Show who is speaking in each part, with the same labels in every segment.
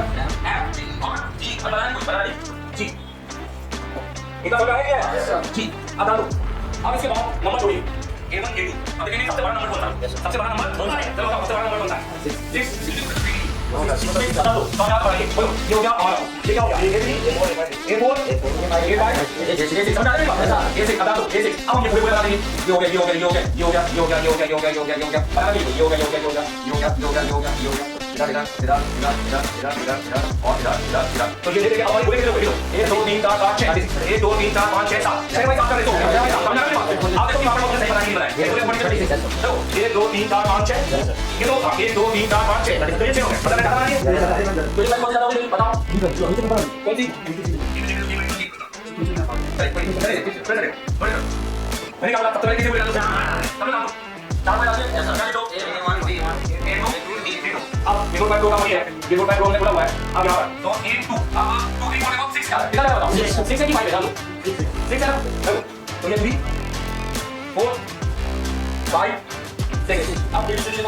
Speaker 1: F G और G बता नहीं G इतना हो गया है क्या G अब डालो अब इसके बाद नंबर जोड़िए A1 A2 अब देखिए सबसे बड़ा नंबर कौन सा सबसे बड़ा नंबर कौन सा है चलो सबसे बड़ा नंबर कौन सा है 6 बता दो तो याद बढ़ाइए बोलो ये हो गया हमारा ये क्या हो गया A4 A5 समझ आ रही है A6 बता दो A6 अब हम ये पूरे बता देंगे ये हो गया बता दीजिए ये हो गया इधर तो ये देखिए हमारे पूरे कितने 1 2 3 4 5 6 1 2 3 4 5 6 7 6 बाई 7 का रेशो समझ आ रही है आप देखो यहाँ पर सही बनाएंगे बनाए ये तो बड़ी छोटी चलो 1 2 3 4 5 6 ये तो 1 2 3 4 5 6 तो ये 6 हो गए पता नहीं कहां है तो ये कौन सा होगा बताओ कौन सी मैंने कहा सबसे पहले किसी को डालो समझ चार में डालिए ऐसा तो A1 B1 A2 अब बिल्कुल बाय 2 का वही है बिल्कुल बाय 2 हमने बोला हुआ है अब यहाँ पर तो 8 2 अब 2 3 4 6 क्या है कितना बताओ 6 है कि 5 है डालो 6 है ना तो ये 3 4 5 6 अब ये चलिए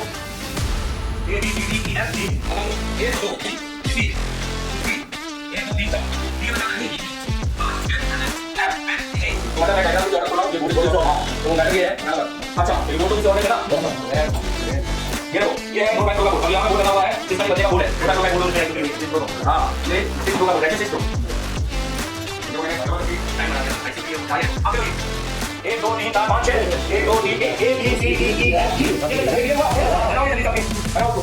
Speaker 1: A B C D E F G अब A 2 B C D A 2 3 4 ये बता नहीं तो मतलब मैं कहता हूं जो थोड़ा ये बोल दो तो मैं ये है अच्छा ये बोल तो है ना ये लो ये है मोबाइल का बोल यहां पे बोल रहा हुआ है इसका बच्चे का बोल है छोटा मोबाइल बोल है हां ये 6 का बोल है 6 जो मैंने कहा कि टाइम बना दिया ऐसे भी उठाइए अब 1 2 3 4 5 6 1 2 3 A B C D E F G ये हुआ बनाओ जल्दी जल्दी बनाओ उसको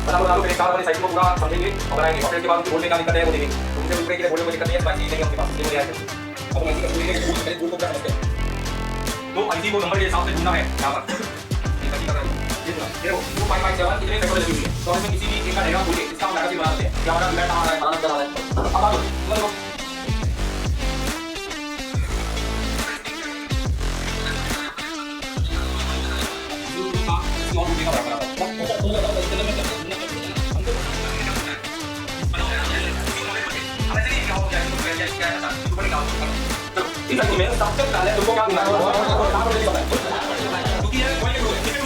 Speaker 1: बता मेरे कार वाले साइकिल को पूरा समझेंगे और बनाएंगे और इसके बाद बोलने का दिक्कत है वो देखेंगे तो उनसे पूरे के लिए बोलने को दिक्कत नहीं है बाकी नहीं आपके पास ये बोलिए अब हम इसी का पूरे के पहले बोल को क्या समझते हैं तो आईसी को नंबर के हिसाब से ढूंढना है यहां पर ये सही कर रहा हूं ये देखो 2557 कितने सेकंड लगी हुई है तो इसमें किसी भी एक का डायग्राम बोलिए इसका हम डाटा भी बना सकते हैं क्या हमारा मिनट आ रहा है बनाना चला रहा है अब आ दो इस में सबसे पहले तुमको क्या करना है क्योंकि ये कोई किसी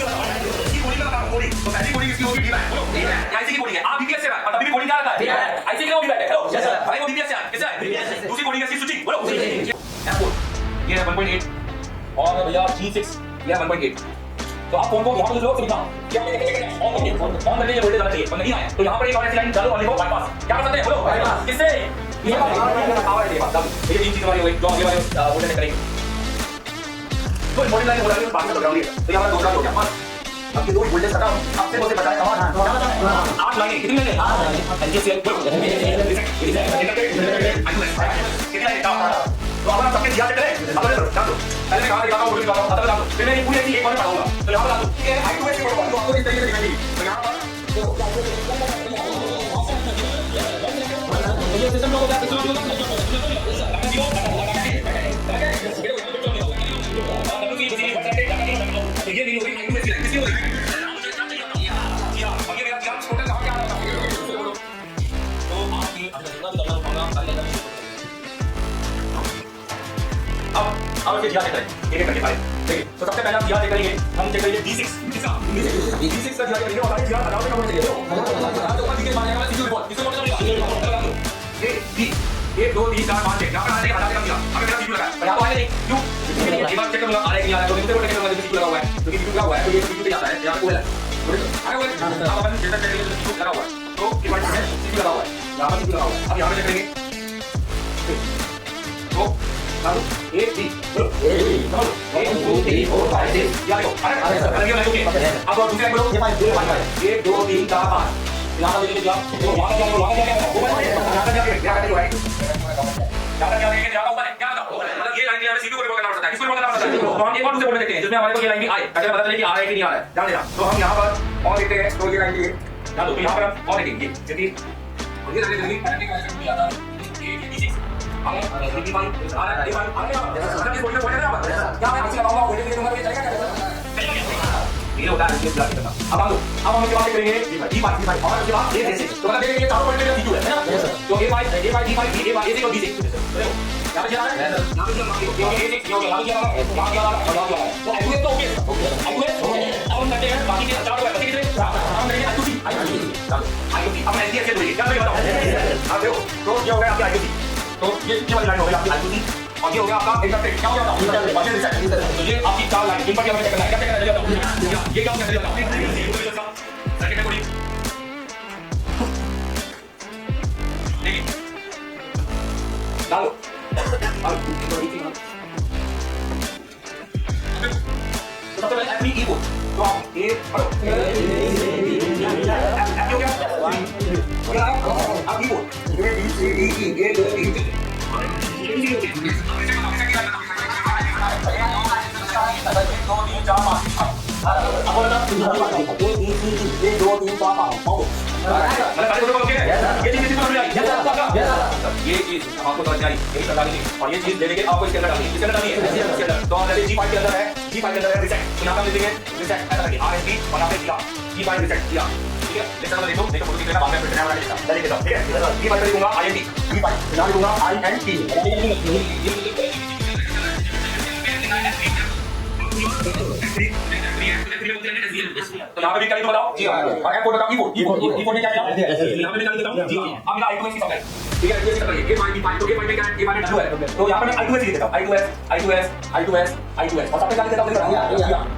Speaker 1: गोली का काम गोली तो पहली गोली किसकी होगी आईसी की गोली है आप बीपीएस से है और तभी भी गोली क्या रहता है आईसी की होगी बैठे हेलो यस सर भाई वो बीपीएस से है किससे दूसरी गोली किसकी स्विचिंग बोलो ये है 1.8 और भैया G6 ये है 1.8 तो आप फोन को यहां पे जो लिखा क्या ऑन करके ये वोल्टेज आना चाहिए पर नहीं आया तो यहां पर एक और ऐसी लाइन डालो और लिखो बाईपास क्या कर सकते हैं बोलो बाईपास किससे ये पावर है बात ये तीन चीजें हमारी हुई जो आगे वाले वोल्टेज करेंगे तो इम्पोर्टेंट लाइन बोला है बात कर रहा हूं तो यहां पर दूसरा हो गया बस अब ये दो वोल्टेज खत्म अब से बोलते बताया कमाल 8 लाइनें कितनी लाइनें 8 एनजीसीएल कितनी लाइनें तो अब आप सबके दिया चले अब जान दो पहले कहां दिखाता हूं दिखाता हूं अब जान दो फिर मैं पूरी ऐसी एक बार पढ़ाऊंगा तो यहां पर जान दो ठीक है आई टू ऐसे पढ़ो तो आपको इस तरीके से दिखाएंगे तो यहां पर तो ये सिस्टम लोग क्या ये नहीं होगी आई टू ऐसी किसी होगी अब ये मेरा ध्यान छोटा कहां क्या आ रहा है तो आप ये जितना भी करना होगा सारे अब ये ध्यान दें एक करके पाए देखिए तो सबसे पहले आप ध्यान करेंगे हम चेक करेंगे D6 D6 का ध्यान करेंगे और सारे ध्यान हटाओ के होने चाहिए तो ऊपर दिखे मानेगा सीधे रिपोर्ट किसको बोलते हैं ए बी 1 2 3 4 5 6 यहाँ पर आने के बाद काम दिया अभी मेरा सीपीयू लगा है पर यहाँ तो आएगा नहीं क्यों एक बार चेक करूंगा आ रहा है कि नहीं आ रहा है तो दूसरे को चेक करूंगा जो सीपीयू लगा हुआ है क्योंकि सीपीयू लगा हुआ है तो ये सीपीयू पे जाता है यहाँ पे है अरे वो अब अपन डेटा चेक करेंगे तो सीपीयू लगा हुआ है तो डिवाइस में सीपीयू लगा हुआ है यहाँ पर सीपीयू लगा हुआ है अब यहाँ पे चेक करेंगे तो चालू 1 3 1 2 3 4 5 6 यहाँ देखो अरे ये नहीं ओके अब दूसरे बोलो 1 2 3 4 5 यहाँ पर देखिए तो वहाँ का वो मतलब ये लाइन सीपीयू को रिकॉर्ड करना पड़ता है किसको रिकॉर्ड करना पड़ता है तो हम एक बार दूसरे बोलने देखते हैं जिसमें हमारे को ये लाइन भी आए ताकि पता चले कि आ रहा है कि नहीं आ रहा है ध्यान देना तो हम यहाँ पर और देखते हैं तो ये लाइन ये ध्यान दो तो यहाँ पर हम और देखेंगे क्योंकि ये लाइन देखिए करने का आइटम भी आता है ये आगे आ रहा है मतलब इस पॉइंट पे यहाँ पे आंसर लगाऊंगा वोल्टेज दे दूंगा तो ये चलेगा ये होता है इसके ब्लॉक करना अब हम इसके बाद करेंगे D5 और उसके बाद ये जैसे तो मतलब देखिए ये चारों पॉइंट में सीक्यू है ना तो A5 D5 A6 और B6 यहाँ पे क्या है यहाँ पे जो A6 ये हो गया यहाँ गया तो I2S तो ओके अब हम करते हैं बाकी के चारों बचे कितने हम करेंगे I2C अब मैं SDF से दूंगी क्या मैं बताऊं आप देखो तो ये हो गया आपका I2C तो ये वाली लाइन हो गई आपकी I2C और ये हो गया आपका इंटरप्रेट क्या हो गया तो ये आपकी चार लाइन इन पर क्या चेक करना है क्या चेक करना है ये क्या करना है सेकंड कोडिंग देखिए डालो तो सबसे पहले एफबी की कोड तो आप ए पढ़ो एफ हो गया आप की code A B C D E A 2 3 ये चीज आपको समझ आई यही समझ आई और ये चीज ले लेके आपको इसके अंदर डालनी है इसके अंदर डालनी है तो हम G5 के अंदर है G5 के अंदर है रिसेट तो यहाँ पे लिखेंगे रिसेट ऐसा लगे RSB और यहाँ पे किया G5 रिसेट किया ठीक है लेकिन मैं देखो देखो पूरी बाद में फिर बना देता चलिए देखो ठीक है G5 लिखूंगा INT G5 यहाँ लिखूंगा INT तो यहाँ पे भी क्या लिखूं बताओ जी हां और F4 बताओ E4 में क्या है यहाँ पे निकाल देता हूं जी हां अब मेरा I2S की सप्लाई ठीक है ये सप्लाई A5 तो A5 में क्या है A5 में W है तो यहाँ पे मैं I2S लिख देता हूं I2S और सबसे पहले देता हूं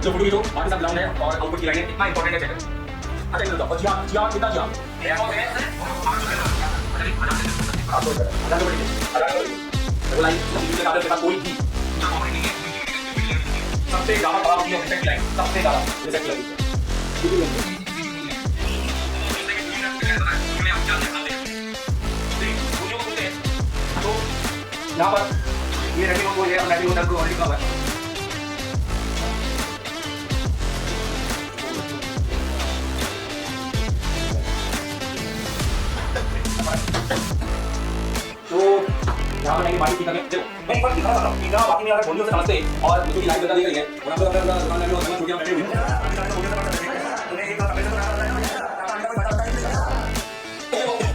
Speaker 1: जो फोटो जो बाकी सब ग्राउंड है और आउटपुट की लाइन कितना इंपॉर्टेंट है चेक अच्छा ये बताओ जी हां कितना जी हां कोई भी सबसे ज्यादा खराब होती है रिसेट लाइन सबसे ज्यादा रिसेट लाइन तो यहाँ पर ये रेटिंग को ये रेटिंग को को लिखा हुआ है तो यहाँ पर नहीं बाकी की करने देखो मैं एक बार दिखा रहा हूँ कि ना बाकी में अगर बोलियों से समझते और मुझे लाइव बता दी गई है और आप लोग अपना दुकान में लोग छुट्टियां बैठे हुए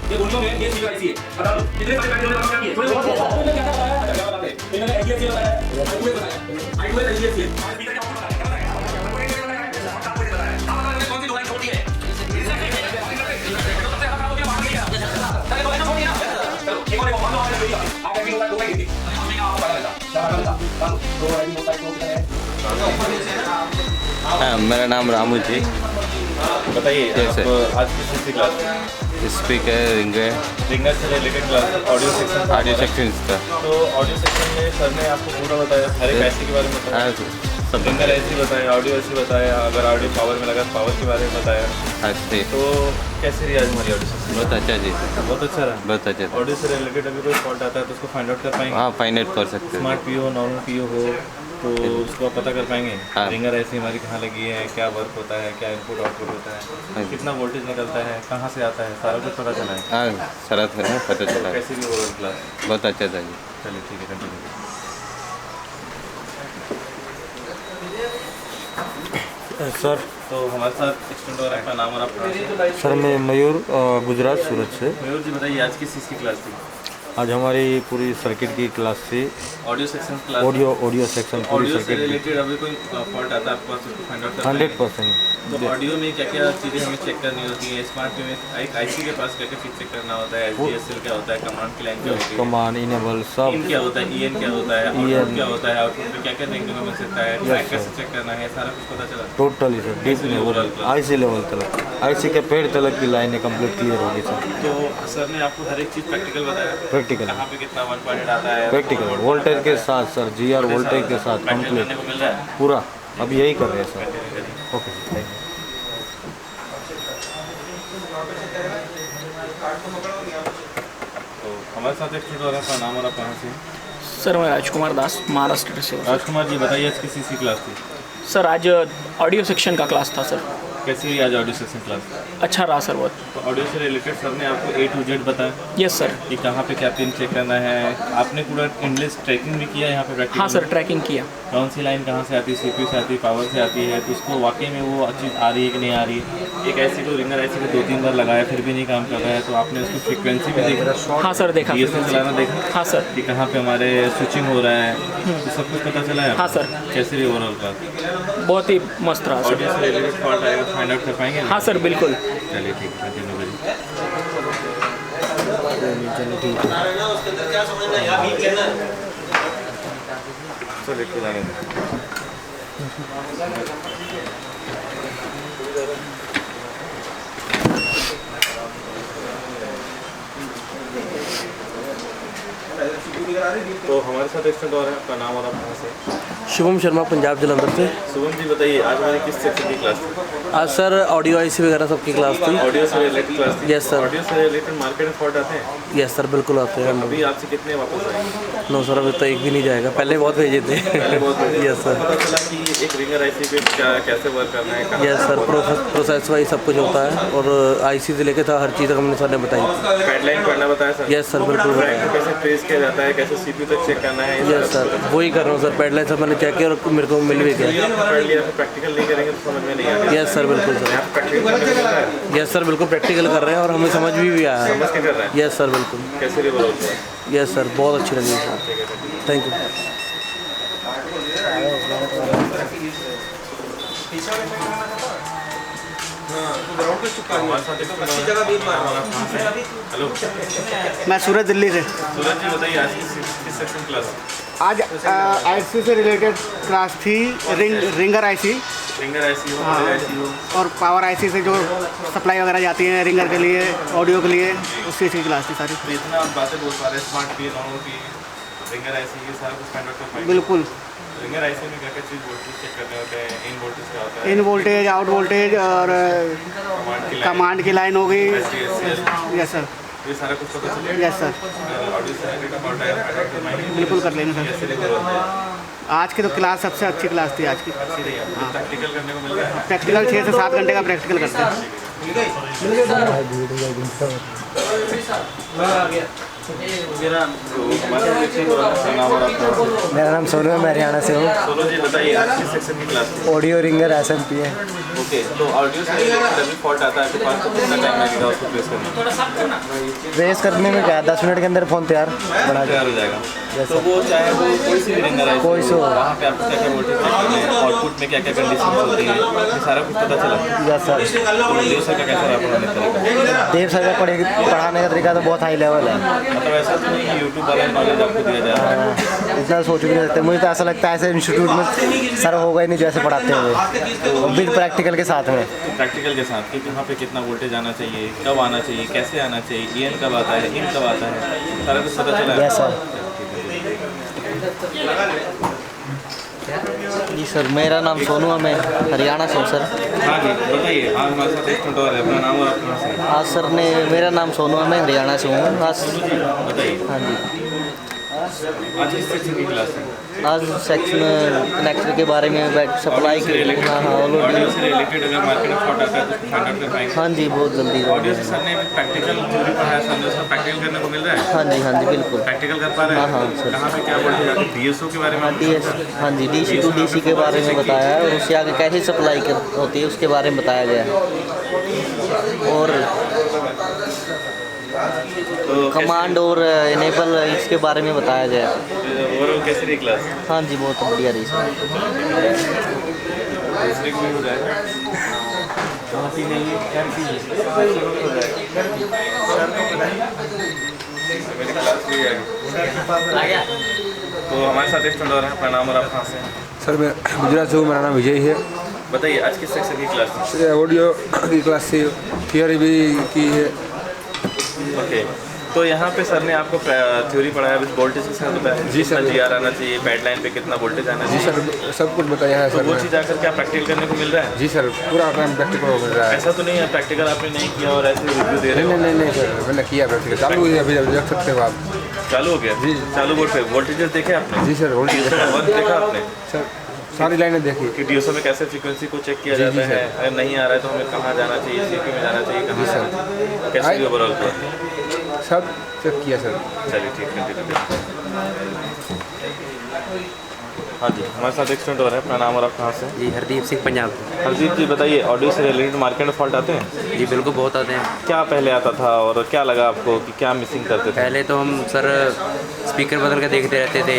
Speaker 1: ये बोलियों में ये चीज ऐसी है बता दो कितने सारे बैठे लोग क्या किए थोड़े बहुत क्या क्या बताया क्या बताते इन्होंने एडीएस बताया आईओएस बताया आईओएस एडीएस है और स्पीकर क्या बताया कौन सी दो लाइन छोटी है एक और मान लो आपने लिया आगे भी होगा दो ही थी हमने आपको पता लगा चलो दो आई होता है तो है
Speaker 2: हाँ मेरा नाम रामू जी
Speaker 3: बताइए आप आज किस चीज़ की क्लास
Speaker 2: स्पीकर
Speaker 3: रिंगर से रिलेटेड क्लास ऑडियो सेक्शन
Speaker 2: का
Speaker 3: तो ऑडियो सेक्शन में सर ने आपको पूरा बताया हर एक ऐसे के बारे में बताया
Speaker 2: सब
Speaker 3: रिंगर ऐसे बताया ऑडियो ऐसे बताया अगर ऑडियो पावर में लगा पावर के बारे में बताया
Speaker 2: अच्छे
Speaker 3: तो कैसे रही आज हमारी ऑडियो सेक्शन
Speaker 2: बहुत अच्छा जी
Speaker 3: बहुत अच्छा रहा
Speaker 2: बहुत अच्छा
Speaker 3: ऑडियो से रिलेटेड अभी कोई फॉल्ट आता है तो उसको फाइंड आउट कर पाएंगे
Speaker 2: हाँ फाइंड आउट कर सकते हैं
Speaker 3: स्मार्ट पीओ नॉर्मल पीओ हो तो उसको आप पता कर पाएंगे
Speaker 2: हाँ।
Speaker 3: रिंगर ऐसी हमारी कहाँ लगी है क्या वर्क होता है क्या इनपुट आउटपुट होता है कितना वोल्टेज निकलता है कहाँ से आता है सारा कुछ पता चला है
Speaker 2: हाँ सरत है पता चला
Speaker 3: कैसी भी ओवरऑल क्लास
Speaker 2: बहुत अच्छा था जी
Speaker 3: चलिए ठीक है कंटिन्यू
Speaker 4: सर
Speaker 3: तो हमारे साथ स्टूडेंट और आपका नाम और आपका
Speaker 4: सर मैं मयूर गुजरात सूरत से
Speaker 3: मयूर जी बताइए आज किस चीज़ की क्लास थी
Speaker 4: आज हमारी पूरी सर्किट की क्लास थी
Speaker 3: audio section class
Speaker 4: audio section पूरी
Speaker 3: ऑडियो से
Speaker 4: सर्किट
Speaker 3: रिलेटेड अभी कोई फॉल्ट आता है आपके पास उसको फाइंड आउट
Speaker 4: 100%
Speaker 3: तो ऑडियो में क्या क्या चीज़ें हमें चेक करनी होती है, स्मार्ट में एक आईसी के पास क्या क्या चीज़ चेक करना होता है, SDSL क्या होता है, कमांड की लाइन क्या होती है,
Speaker 4: कमान इनेबल सब
Speaker 3: इन क्या होता है, EN क्या होता है, आउटपुट क्या होता है, आउटपुट में क्या क्या देखने को मिल सकता है, ट्रैक कैसे चेक करना है, सारा कुछ पता चला।
Speaker 4: Totally sir deep level IC level तक, आईसी के पेड़ तक की लाइनें कंप्लीट क्लियर होगी सर।
Speaker 3: तो सर ने आपको हर एक चीज़ प्रैक्टिकल बताया,
Speaker 4: प्रैक्टिकल
Speaker 3: कहाँ पे कितना 1.8 आता है,
Speaker 4: प्रैक्टिकल वोल्टेज के साथ सर, GR वोल्टेज के साथ
Speaker 3: प्रैक्टिकल
Speaker 4: कंप्लीट
Speaker 3: करने को मिल रहा है।
Speaker 4: पूरा अब यही कर रहे हैं sir. Okay sir thank you.
Speaker 3: तो हमारे साथ एक स्टूडेंट और है, आपका नाम और आप कहाँ से?
Speaker 5: सर मैं राजकुमार दास महाराष्ट्र से हूँ।
Speaker 3: राजकुमार जी बताइए आज की CC क्लास थी,
Speaker 5: सर आज ऑडियो सेक्शन का क्लास था सर।
Speaker 3: कैसी रही आज ऑडियो सेक्शन क्लास?
Speaker 5: अच्छा रहा सर बहुत।
Speaker 3: तो ऑडियो से रिलेटेड सर ने आपको A to Z बताया
Speaker 5: यस सर।
Speaker 3: कि कहाँ पे क्या पिन चेक करना है, आपने पूरा इंग्लिश ट्रैकिंग भी किया यहाँ पे प्रैक्टिस?
Speaker 5: हाँ सर ट्रैकिंग किया।
Speaker 3: कौन सी लाइन कहाँ से आती है, CPU से आती है, पावर से आती है, तो उसको वाकई में वो चीज़ आ रही है कि नहीं आ रही है। एक ऐसी को रिंगर ऐसी को 2-3 बार लगाया फिर भी नहीं काम कर रहा है, तो आपने उसकी फ्रिक्वेंसी भी देखा?
Speaker 5: हाँ सर देखा।
Speaker 3: DSL चलाना देखा?
Speaker 5: हाँ सर।
Speaker 3: कि कहाँ पे हमारे स्विचिंग हो रहा है, तो सब कुछ पता चला है?
Speaker 5: हाँ सर।
Speaker 3: कैसे रही ओवरऑल क्लास?
Speaker 5: बहुत ही मस्त रहा सर।
Speaker 3: ऑडियो से रिलेटेड फॉल्ट आएगा फाइंड आउट कर पाएंगे?
Speaker 5: हाँ सर बिल्कुल।
Speaker 3: चलिए ठीक है, कंटिन्यू करिए। चलिए इसको जाने दें। तो हमारे साथ एक स्टूडेंट और है, आपका नाम और आप कहाँ से?
Speaker 6: शुभम शर्मा पंजाब जलंधर से।
Speaker 3: शुभम जी बताइए आज हमारी किस सेक्शन की क्लास थी?
Speaker 6: आज सर ऑडियो आईसी वगैरह सबकी क्लास थी।
Speaker 3: ऑडियो से रिलेटेड क्लास थी?
Speaker 6: Yes, sir.
Speaker 3: ऑडियो से रिलेटेड मार्केट में फॉल्ट आते हैं?
Speaker 6: यस सर बिल्कुल आते हैं।
Speaker 3: अभी आपसे कितने वापस आएंगे?
Speaker 6: नो सर अभी तो एक भी नहीं जाएगा, पहले बहुत भेजे थे।
Speaker 3: पहले बहुत
Speaker 6: यस सर।
Speaker 3: पता चला कि एक रिंगर आईसी पे क्या कैसे वर्क करना है, कहाँ
Speaker 6: यस सर प्रोसेस वाइज सब कुछ होता है और आईसी से लेके था हर चीज़ हमने सर ने बताई।
Speaker 3: गाइडलाइन पढ़ना बताया सर?
Speaker 6: यस सर बिल्कुल
Speaker 3: ट्रैक
Speaker 6: बताया।
Speaker 3: को कैसे ट्रेस किया जाता है, कैसे CPU तक चेक करना है?
Speaker 6: यस सर वही कर रहा हूँ सर, पैडलाइन सब मैंने चेक किया और मेरे को मिल भी गया।
Speaker 3: पढ़ लिया तो प्रैक्टिकल नहीं करेंगे तो समझ में नहीं आएगा।
Speaker 6: यस सर बिल्कुल सर।
Speaker 3: यहाँ प्रैक्टिकल करने को मिलता है?
Speaker 6: यस सर बिल्कुल प्रैक्टिकल कर रहे हैं और हमें समझ भी आया है।
Speaker 3: समझ के कर रहे हैं?
Speaker 6: यस सर बिल्कुल।
Speaker 3: कैसे रिवॉल्व होता है?
Speaker 6: यस सर बहुत अच्छी लगी सर, थैंक यू।
Speaker 3: हमारे साथ एक हेलो,
Speaker 7: मैं सूरज दिल्ली से।
Speaker 3: सूरज जी बताइए आज किस सेक्शन क्लास?
Speaker 7: आज आईसी से रिलेटेड क्लास थी, रिंगर आईसी
Speaker 3: रिंगर आईसी हो, आईसी हो,
Speaker 7: और पावर आईसी से जो सप्लाई वगैरह जाती है रिंगर के लिए, ऑडियो के लिए, उसी की क्लास थी सारी।
Speaker 3: तो इतना आप बातें बोल पा रहे हैं, smart P, normal P, ringer IC ये सारा कुछ फाइंड आउट कर पाएंगे?
Speaker 7: बिल्कुल।
Speaker 3: रिंगर आईसी में क्या क्या चीज़ वोल्टेज चेक करने होते हैं, इन वोल्टेज क्या होता है,
Speaker 7: इन वोल्टेज, आउट वोल्टेज और कमांड की लाइन हो गई।
Speaker 3: SDSL,
Speaker 7: yes sir.
Speaker 3: ये सारा कुछ पता चलेगा?
Speaker 7: यस सर
Speaker 3: ऑडियो से रिलेटेड फॉल्ट आएगा फाइंड आउट कर पाएंगे?
Speaker 7: बिल्कुल कर लेंगे सर।
Speaker 3: कैसे रिवॉल्व होता है?
Speaker 7: आज की तो क्लास सबसे अच्छी क्लास थी आज की।
Speaker 3: प्रैक्टिकल करने को मिल रहा है?
Speaker 7: प्रैक्टिकल 6 से 7 घंटे का प्रैक्टिकल करते हैं।
Speaker 8: मेरा नाम सोनू है, मैं हरियाणा से हूँ।
Speaker 3: सोनू जी बताइए आज किस सेक्शन की क्लास थी?
Speaker 8: ऑडियो रिंगर SMP है।
Speaker 3: ओके, तो ऑडियो से रिलेटेड अभी फॉल्ट आता है तो पास तो कितना टाइम लगेगा उसको ट्रेस करने में?
Speaker 8: रेस करने में क्या 10 मिनट के अंदर फ़ोन तैयार बना
Speaker 3: तैयार हो जाएगा? तो वो चाहे वो कोई सी भी रिंगर है,
Speaker 8: कोई सी हो।
Speaker 3: वहाँ पे आपको क्या क्या वोल्टेज चेक करना है, आउटपुट में क्या क्या कंडीशन होती है, ये सारा कुछ पता चला?
Speaker 8: Yes sir.
Speaker 3: तो देव सर का कैसा रहा पढ़ाने का तरीका?
Speaker 8: देव सर का पढ़ाने का तरीका तो बहुत हाई लेवल है।
Speaker 3: मतलब ऐसा तो नहीं कि यूट्यूब वाला नॉलेज आपको दिया जा रहा है?
Speaker 8: इतना सोच भी नहीं सकते, मुझे तो ऐसा लगता है ऐसे इंस्टीट्यूट में सर होगा ही नहीं जैसे पढ़ाते हुए, विद प्रैक्टिकल के साथ में।
Speaker 3: तो प्रैक्टिकल के साथ कि कहाँ पे कितना वोल्टेज आना चाहिए, कब आना चाहिए, कैसे आना चाहिए, EN कब आता है, इन कब आता है, सारा कुछ पता चला है?
Speaker 8: Yes sir.
Speaker 9: जी सर, मेरा नाम सोनू है, मैं हरियाणा से हूँ सर।
Speaker 3: हाँ जी बताइए, आज हमारे साथ एक स्टूडेंट और है, अपना नाम और आप कहाँ से?
Speaker 9: आज सर ने, मेरा नाम सोनू है, मैं हरियाणा से हूँ। आज
Speaker 3: बताइए
Speaker 9: हाँ जी,
Speaker 3: आज किस सेक्शन की क्लास है?
Speaker 9: आज सेक्शन कनेक्टर के बारे में सप्लाई के। हाँ हाँ
Speaker 3: ऑडियो से रिलेटेड अगर मार्केट में फॉल्ट आता है तो फाइंड आउट कर पाएंगे?
Speaker 9: हाँ जी बहुत जल्दी।
Speaker 3: ऑडियो से सर ने प्रैक्टिकल थ्योरी पढ़ाया, सर ने उसका प्रैक्टिकल करने को मिल रहा है?
Speaker 9: हाँ जी बिल्कुल
Speaker 3: प्रैक्टिकल कर पा रहे हैं?
Speaker 9: हाँ सर।
Speaker 3: कहाँ पे क्या वोल्टेज आती है, DSO के बारे में आपको
Speaker 9: DS, हाँ जी DC to DC के बारे में बताया है, और उससे आगे कैसे सप्लाई होती है उसके बारे में बताया गया है, और कमांड और इनेबल इसके बारे में बताया गया है।
Speaker 3: ओवरऑल कैसी रही क्लास?
Speaker 9: हाँ जी बहुत बढ़िया रही सर।
Speaker 3: हो जाएगा। होती नहीं है, करती है। मेरी क्लास भी आ गई। तो हमारे साथ एक स्टूडेंट और है, अपना नाम और आप कहाँ से हैं?
Speaker 10: सर मैं गुजरात से हूँ, मेरा नाम विजय है।
Speaker 3: बताइए आज किस सेक्शन की क्लास थी?
Speaker 10: ऑडियो की क्लास थी, थियोरी भी की है।
Speaker 3: ओके, तो यहाँ पे सर ने आपको थ्योरी पढ़ाया, विद वोल्टेज के साथ बताया
Speaker 10: जी सर।
Speaker 3: GR आना चाहिए, पैड लाइन पे कितना वोल्टेज आना
Speaker 10: जी
Speaker 3: चाहिए।
Speaker 10: सर, सब कुछ बताया है
Speaker 3: तो
Speaker 10: सर
Speaker 3: वो
Speaker 10: ने।
Speaker 3: चीज़ आकर क्या प्रैक्टिकल करने को मिल रहा है?
Speaker 10: जी सर, पूरा टाइम प्रैक्टिकल हो रहा है।
Speaker 3: ऐसा तो नहीं है प्रैक्टिकल आपने नहीं किया और ऐसे रिव्यू दे रहे हो?
Speaker 10: नहीं सर, मैंने किया प्रैक्टिकल, चालू है अभी, देख सकते हो आप।
Speaker 3: चालू हो गया
Speaker 10: जी।
Speaker 3: चालू बोर्ड पे वोल्टेजेस देखे आपने?
Speaker 10: जी सर, वोल्टेज
Speaker 3: वर्क देखा आपने
Speaker 10: सर, सारी लाइनें देखी।
Speaker 3: कि DSO में कैसे फ्रीक्वेंसी को चेक किया
Speaker 10: जी,
Speaker 3: जाता
Speaker 10: जी,
Speaker 3: है, अगर नहीं आ रहा है तो हमें कहाँ जाना चाहिए, CPU में जाना चाहिए, कहाँ
Speaker 10: जी, सर।
Speaker 3: जाना चाहिए? कैसे ओवरऑल
Speaker 10: सब चेक किया सर।
Speaker 3: चलिए ठीक है। हाँ जी, हमारे साथ एक स्टूडेंट और है, अपना नाम और आप कहाँ से?
Speaker 6: जी हरदीप सिंह पंजाब।
Speaker 3: हरदीप जी बताइए, ऑडियो से रिलेटेड मार्केट में फॉल्ट आते हैं?
Speaker 6: जी बिल्कुल बहुत आते हैं।
Speaker 3: क्या पहले आता था और क्या लगा आपको कि क्या मिसिंग करते थे?
Speaker 6: पहले तो हम सर स्पीकर बदल के देखते रहते थे,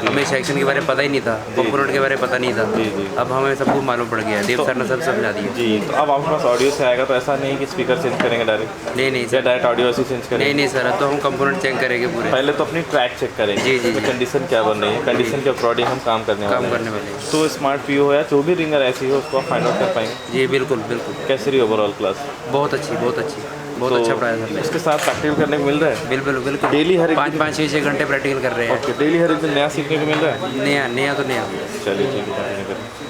Speaker 6: हमें सेक्शन के बारे में पता ही नहीं था, कंपोनेंट के बारे में पता नहीं था।
Speaker 3: जी, जी।
Speaker 6: अब हमें सब कुछ मालूम पड़ गया, देव सर ने सब समझा दिया।
Speaker 3: जी, तो अब आपके पास ऑडियो से आएगा तो ऐसा नहीं कि स्पीकर चेंज करेंगे डायरेक्ट?
Speaker 6: नहीं
Speaker 3: या
Speaker 6: सर,
Speaker 3: डायरेक्ट ऑडियो से चेंज करेंगे?
Speaker 6: नहीं सर, अब तो हम कंपोनेंट चेक करेंगे पूरे।
Speaker 3: पहले तो अपनी ट्रैक चेक करेंगे।
Speaker 6: जी, जी, जी।
Speaker 3: कंडीशन क्या बन रही है, कंडीशन के अकॉर्डिंग हम काम करने वाले हैं। तो स्मार्ट PO या जो भी रिंगर ऐसी हो उसको आप फाइंड आउट कर पाएंगे?
Speaker 6: जी बिल्कुल बिल्कुल।
Speaker 3: कैसी रही ओवरऑल क्लास?
Speaker 6: बहुत अच्छी बहुत अच्छी, बहुत
Speaker 3: तो
Speaker 6: अच्छा पढ़ाया सर ने।
Speaker 3: उसके साथ प्रैक्टिकल करने को मिल रहा है?
Speaker 6: बिल्कुल बिल्कुल,
Speaker 3: डेली हर एक
Speaker 6: 5-6 घंटे प्रैक्टिकल कर रहे हैं।
Speaker 3: ओके, डेली हर एक दिन नया सीखने को मिल रहा है?
Speaker 6: नया नया तो नया।
Speaker 3: चलिए ठीक है, continue करें।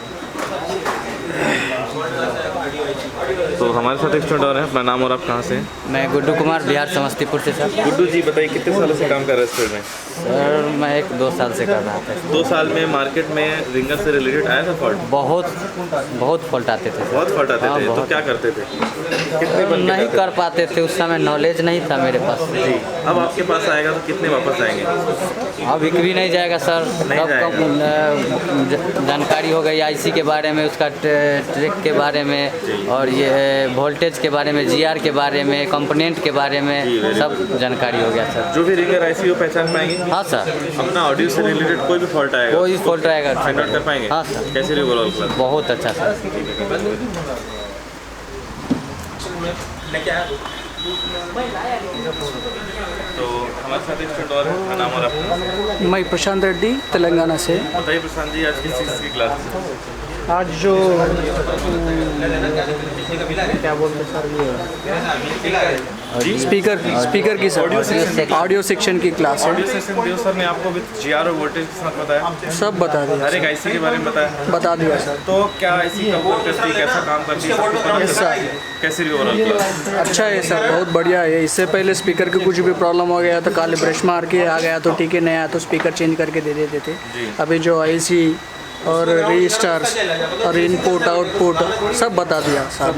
Speaker 3: तो हमारे साथ एक स्टूडेंट और है, अपना नाम और आप कहाँ से?
Speaker 6: मैं गुड्डू कुमार, बिहार समस्तीपुर से सर।
Speaker 3: गुड्डू जी बताइए, कितने सालों से काम कर रहे हैं इस फील्ड में?
Speaker 6: सर मैं 1-2 साल से कर रहा था।
Speaker 3: 2 साल में मार्केट में रिंगर से रिलेटेड आया था फॉल्ट?
Speaker 6: बहुत फॉल्ट आते थे।
Speaker 3: बहुत फॉल्ट आते
Speaker 6: हाँ,
Speaker 3: थे। तो
Speaker 6: बहुत।
Speaker 3: क्या करते थे? कितने बन के
Speaker 6: नहीं
Speaker 3: करते
Speaker 6: कर पाते थे, उस समय नॉलेज नहीं था मेरे पास।
Speaker 3: थे? जी, अब आपके पास आएगा तो कितने वापस आएंगे?
Speaker 6: अब एक भी नहीं जाएगा सर।
Speaker 3: नहीं
Speaker 6: अब जानकारी हो गई IC के बारे में, उसका ट्रैक के बारे में, और ये वोल्टेज के बारे में, GR के बारे में, कंपोनेंट के बारे में सब जानकारी हो गया सर।
Speaker 3: जो भी रिंगर ऐसी हो पहचान पाएंगे?
Speaker 6: हाँ सर,
Speaker 3: अपना ऑडियो से रिलेटेड कोई भी फॉल्ट आएगा
Speaker 6: कोई फॉल्ट रहेगा
Speaker 3: फाइंड आउट कर पाएंगे?
Speaker 6: हाँ सर।
Speaker 3: कैसे रही ओवरऑल क्लास?
Speaker 6: बहुत अच्छा सर।
Speaker 3: तो हमारे साथ एक स्टूडेंट और है, अपना नाम और आपका?
Speaker 7: मैं प्रशांत रेड्डी, तेलंगाना से।
Speaker 3: बताइए प्रशांत जी, आज किस चीज़ की क्लास थी?
Speaker 7: आज जो क्या बोलते सर, ये स्पीकर की सर, ऑडियो सेक्शन की क्लास है।
Speaker 3: ऑडियो सेक्शन देव सर ने आपको विद GR और वोल्टेज के साथ बताया?
Speaker 7: सब बता दिया,
Speaker 3: हर एक IC के बारे में बताया?
Speaker 7: बता दिया सर।
Speaker 3: तो क्या IC का वर्क करती है, कैसा काम करती है, सब कुछ पता
Speaker 7: यस
Speaker 3: चला?
Speaker 7: सर,
Speaker 3: कैसी रही ओवरऑल क्लास?
Speaker 7: अच्छा है सर, बहुत बढ़िया है। इससे पहले स्पीकर की कुछ भी प्रॉब्लम हो गया तो खाली ब्रश मार के आ गया तो ठीक है, नहीं आया तो स्पीकर चेंज करके दे देते थे। अभी जो IC और रजिस्टर्स और इनपुट आउटपुट सब बता दिया सर,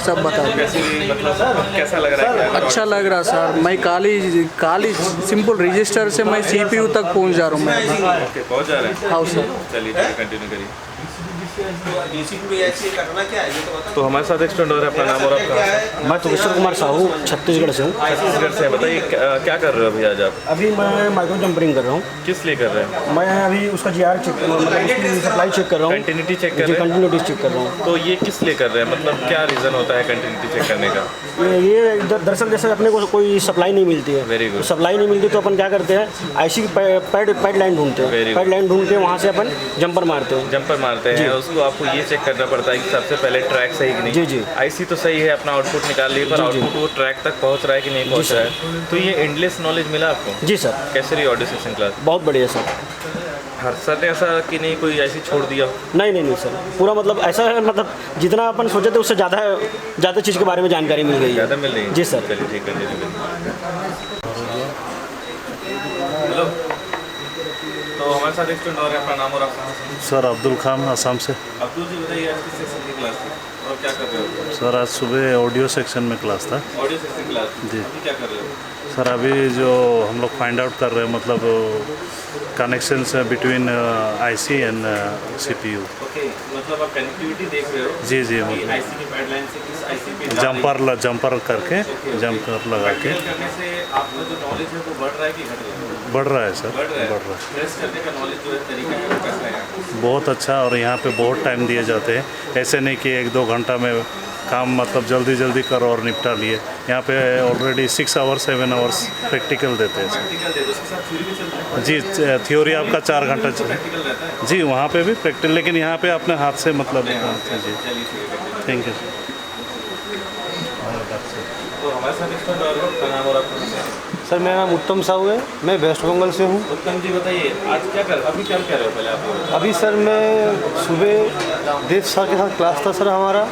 Speaker 7: सब बता दिया।
Speaker 3: कैसी मतलब कैसा लग रहा है? क्या
Speaker 7: अच्छा लग रहा सर। मैं काली सिंपल रजिस्टर से मैं CPU तक पहुंच जा रहा हूँ मैं।
Speaker 3: ओके, पहुंच जा रहे हैं?
Speaker 7: हाँ सर।
Speaker 3: चलिए ठीक है, कंटिन्यू करिए। तो हमारे साथ एक स्टूडेंट और है, अपना नाम और आप कहाँ से?
Speaker 11: मैं तुगेश्वर कुमार साहू, छत्तीसगढ़ से हूँ।
Speaker 3: छत्तीसगढ़ से। बताइए क्या कर रहे हो अभी आज आप?
Speaker 11: अभी मैं माइक्रो जंपरिंग कर रहा हूँ।
Speaker 3: किस लिए कर रहे हैं?
Speaker 11: मैं अभी उसका GR चेक, मतलब उसकी सप्लाई चेक कर रहा हूँ,
Speaker 3: कंटिन्यूटी चेक कर रहे हैं?
Speaker 11: कंटिन्यूटी चेक कर रहा हूँ।
Speaker 3: तो ये किस लिए कर रहे हैं, मतलब क्या रीज़न होता है कंटिन्यूटी चेक करने का?
Speaker 11: ये दरअसल जैसे अपने को कोई सप्लाई नहीं मिलती है।
Speaker 3: Very good.
Speaker 11: सप्लाई नहीं मिलती तो अपन क्या करते हैं, IC पैड लाइन ढूंढते हैं। पैड लाइन ढूंढ के वहाँ से अपन जंपर मारते हैं।
Speaker 3: जंपर मारते हैं, उसको आपको ये चेक करना पड़ता है कि सबसे पहले ट्रैक सही कि नहीं।
Speaker 11: जी जी।
Speaker 3: IC तो सही है, अपना आउटपुट निकाल लिए, पर आउटपुट वो ट्रैक तक पहुंच रहा है कि नहीं पहुंच रहा है। तो ये एंडलेस नॉलेज मिला आपको?
Speaker 11: जी सर।
Speaker 3: कैसे रही ऑडियो सेक्शन क्लास?
Speaker 11: बहुत बढ़िया सर।
Speaker 3: हर सर ने ऐसा कि नहीं कोई ऐसी छोड़ दिया?
Speaker 11: नहीं सर, पूरा मतलब ऐसा है, मतलब जितना अपन सोचे थे उससे ज़्यादा चीज़ के बारे में जानकारी मिल गई है।
Speaker 3: ज़्यादा मिल रही है?
Speaker 11: जी सर।
Speaker 3: चलिए ठीक है। हेलो, तो हमारे साथ एक स्टूडेंट और है, अपना नाम और आप कहाँ से?
Speaker 12: सर अब्दुल खान, असम से।
Speaker 3: अब्दुल जी बताइए, आज किस सेक्शन की क्लास थी और क्या कर रहे हो?
Speaker 12: सर आज सुबह ऑडियो सेक्शन में क्लास था।
Speaker 3: ऑडियो सेक्शन क्लास
Speaker 12: जी।
Speaker 3: अभी क्या कर रहे हो?
Speaker 12: सर अभी जो हम लोग फाइंड आउट कर रहे हैं, मतलब connections between IC and CPU।
Speaker 3: Okay, मतलब आप कनेक्टिविटी देख रहे हो?
Speaker 12: जी जी,
Speaker 3: कि
Speaker 12: मतलब
Speaker 3: IC की पैड लाइन से किस IC पे जा रही है?
Speaker 12: जंपर करके जंपर लगा के
Speaker 3: प्रैक्टिकल करने से आपका जो नॉलेज है वो बढ़ रहा है कि घट रहा है?
Speaker 12: बढ़ रहा है सर,
Speaker 3: बढ़ रहा है।
Speaker 12: बढ़ रहा है।
Speaker 3: प्रेस करने का नॉलेज जो है, तरीका है, वो कैसा है?
Speaker 12: बहुत अच्छा, और यहाँ पे बहुत टाइम दिए जाते हैं। ऐसे नहीं कि 1-2 घंटा में काम मतलब जल्दी जल्दी कर और निपटा लिए। यहाँ पे ऑलरेडी 6 आवर्स 7 आवर्स प्रैक्टिकल देते हैं सर। जी थ्योरी आपका 4 घंटा चले जी, वहाँ पे भी प्रैक्टिकल, लेकिन यहाँ पे अपने हाथ से मतलब जी। Thank you.
Speaker 3: तो हमारे साथ स्टूडेंट और आपका नाम और आपका
Speaker 8: सर मेरा नाम उत्तम साहू है, मैं वेस्ट बंगाल से हूँ।
Speaker 3: उत्तम जी बताइए आज अभी क्या कर रहे हो पहले आप?
Speaker 8: अभी सर मैं सुबह देव सर के साथ क्लास था सर हमारा,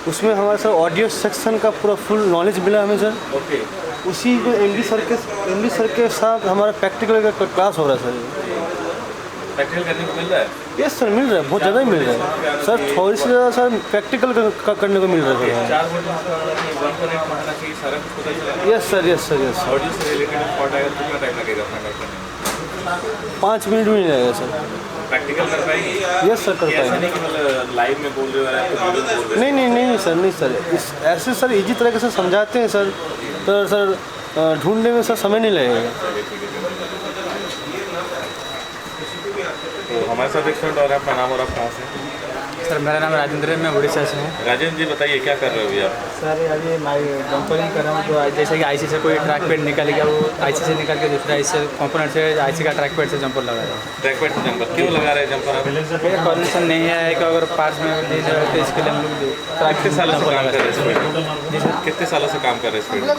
Speaker 8: उसमें हमारा सर ऑडियो सेक्शन का पूरा फुल नॉलेज मिला हमें सर।
Speaker 3: ओके।
Speaker 8: उसी में इंग्लिश सर के साथ हमारा प्रैक्टिकल का क्लास हो रहा है सर।
Speaker 3: प्रैक्टिकल करने को मिल रहा है?
Speaker 8: यस सर मिल रहा है, बहुत ज़्यादा ही मिल रहा है सर। थोड़ी सी ज़्यादा सर प्रैक्टिकल करने को मिल रहा है sir.
Speaker 3: 4
Speaker 8: yes sir yes sir yes sir.
Speaker 3: Audio से रिलेटेड फॉल्ट आएगा तो कितना टाइम लगेगा अपना करने?
Speaker 8: 5 मिनट में लगेगा सर।
Speaker 3: प्रैक्टिकल कर पाएंगे?
Speaker 8: यस सर कर
Speaker 3: ऐसा
Speaker 8: पाएंगे।
Speaker 3: नहीं कि मतलब लाइव में बोल रहे हो या तो वीडियो बोल रहे हो?
Speaker 8: नहीं सर, नहीं सर, इस ऐसे सर इजी तरीके से समझाते हैं सर, तो सर ढूंढने में सर समय नहीं लगेगा।
Speaker 3: तो हमारे साथ एक स्टूडेंट और है, अपना नाम और आप कहाँ से?
Speaker 13: सर मेरा नाम राजेंद्र है, मैं उड़ीसा से हूँ।
Speaker 3: राजेंद्र जी बताइए क्या कर रहे हो अभी आप?
Speaker 13: सर अभी मैं जंपरिंग कर रहा हूँ, तो जैसे कि आईसी से कोई ट्रैक पैड निकल गया, वो आईसी से निकाल के दूसरा आईसी कंपोनेंट से आईसी का ट्रैक पैड से जंपर लगा रहा है।
Speaker 3: ट्रैक पैड से जंपर क्यों लगा रहे हैं जंपर आप?
Speaker 13: कोई कॉन्डिशन नहीं है कि अगर पार्ट्स में डिले हो तो इसके लिए हम लोग
Speaker 3: कितने सालों से काम कर रहे हैं इस फील्ड में?
Speaker 13: जी सर।
Speaker 3: कितने सालों से काम कर रहे हैं इस फील्ड में?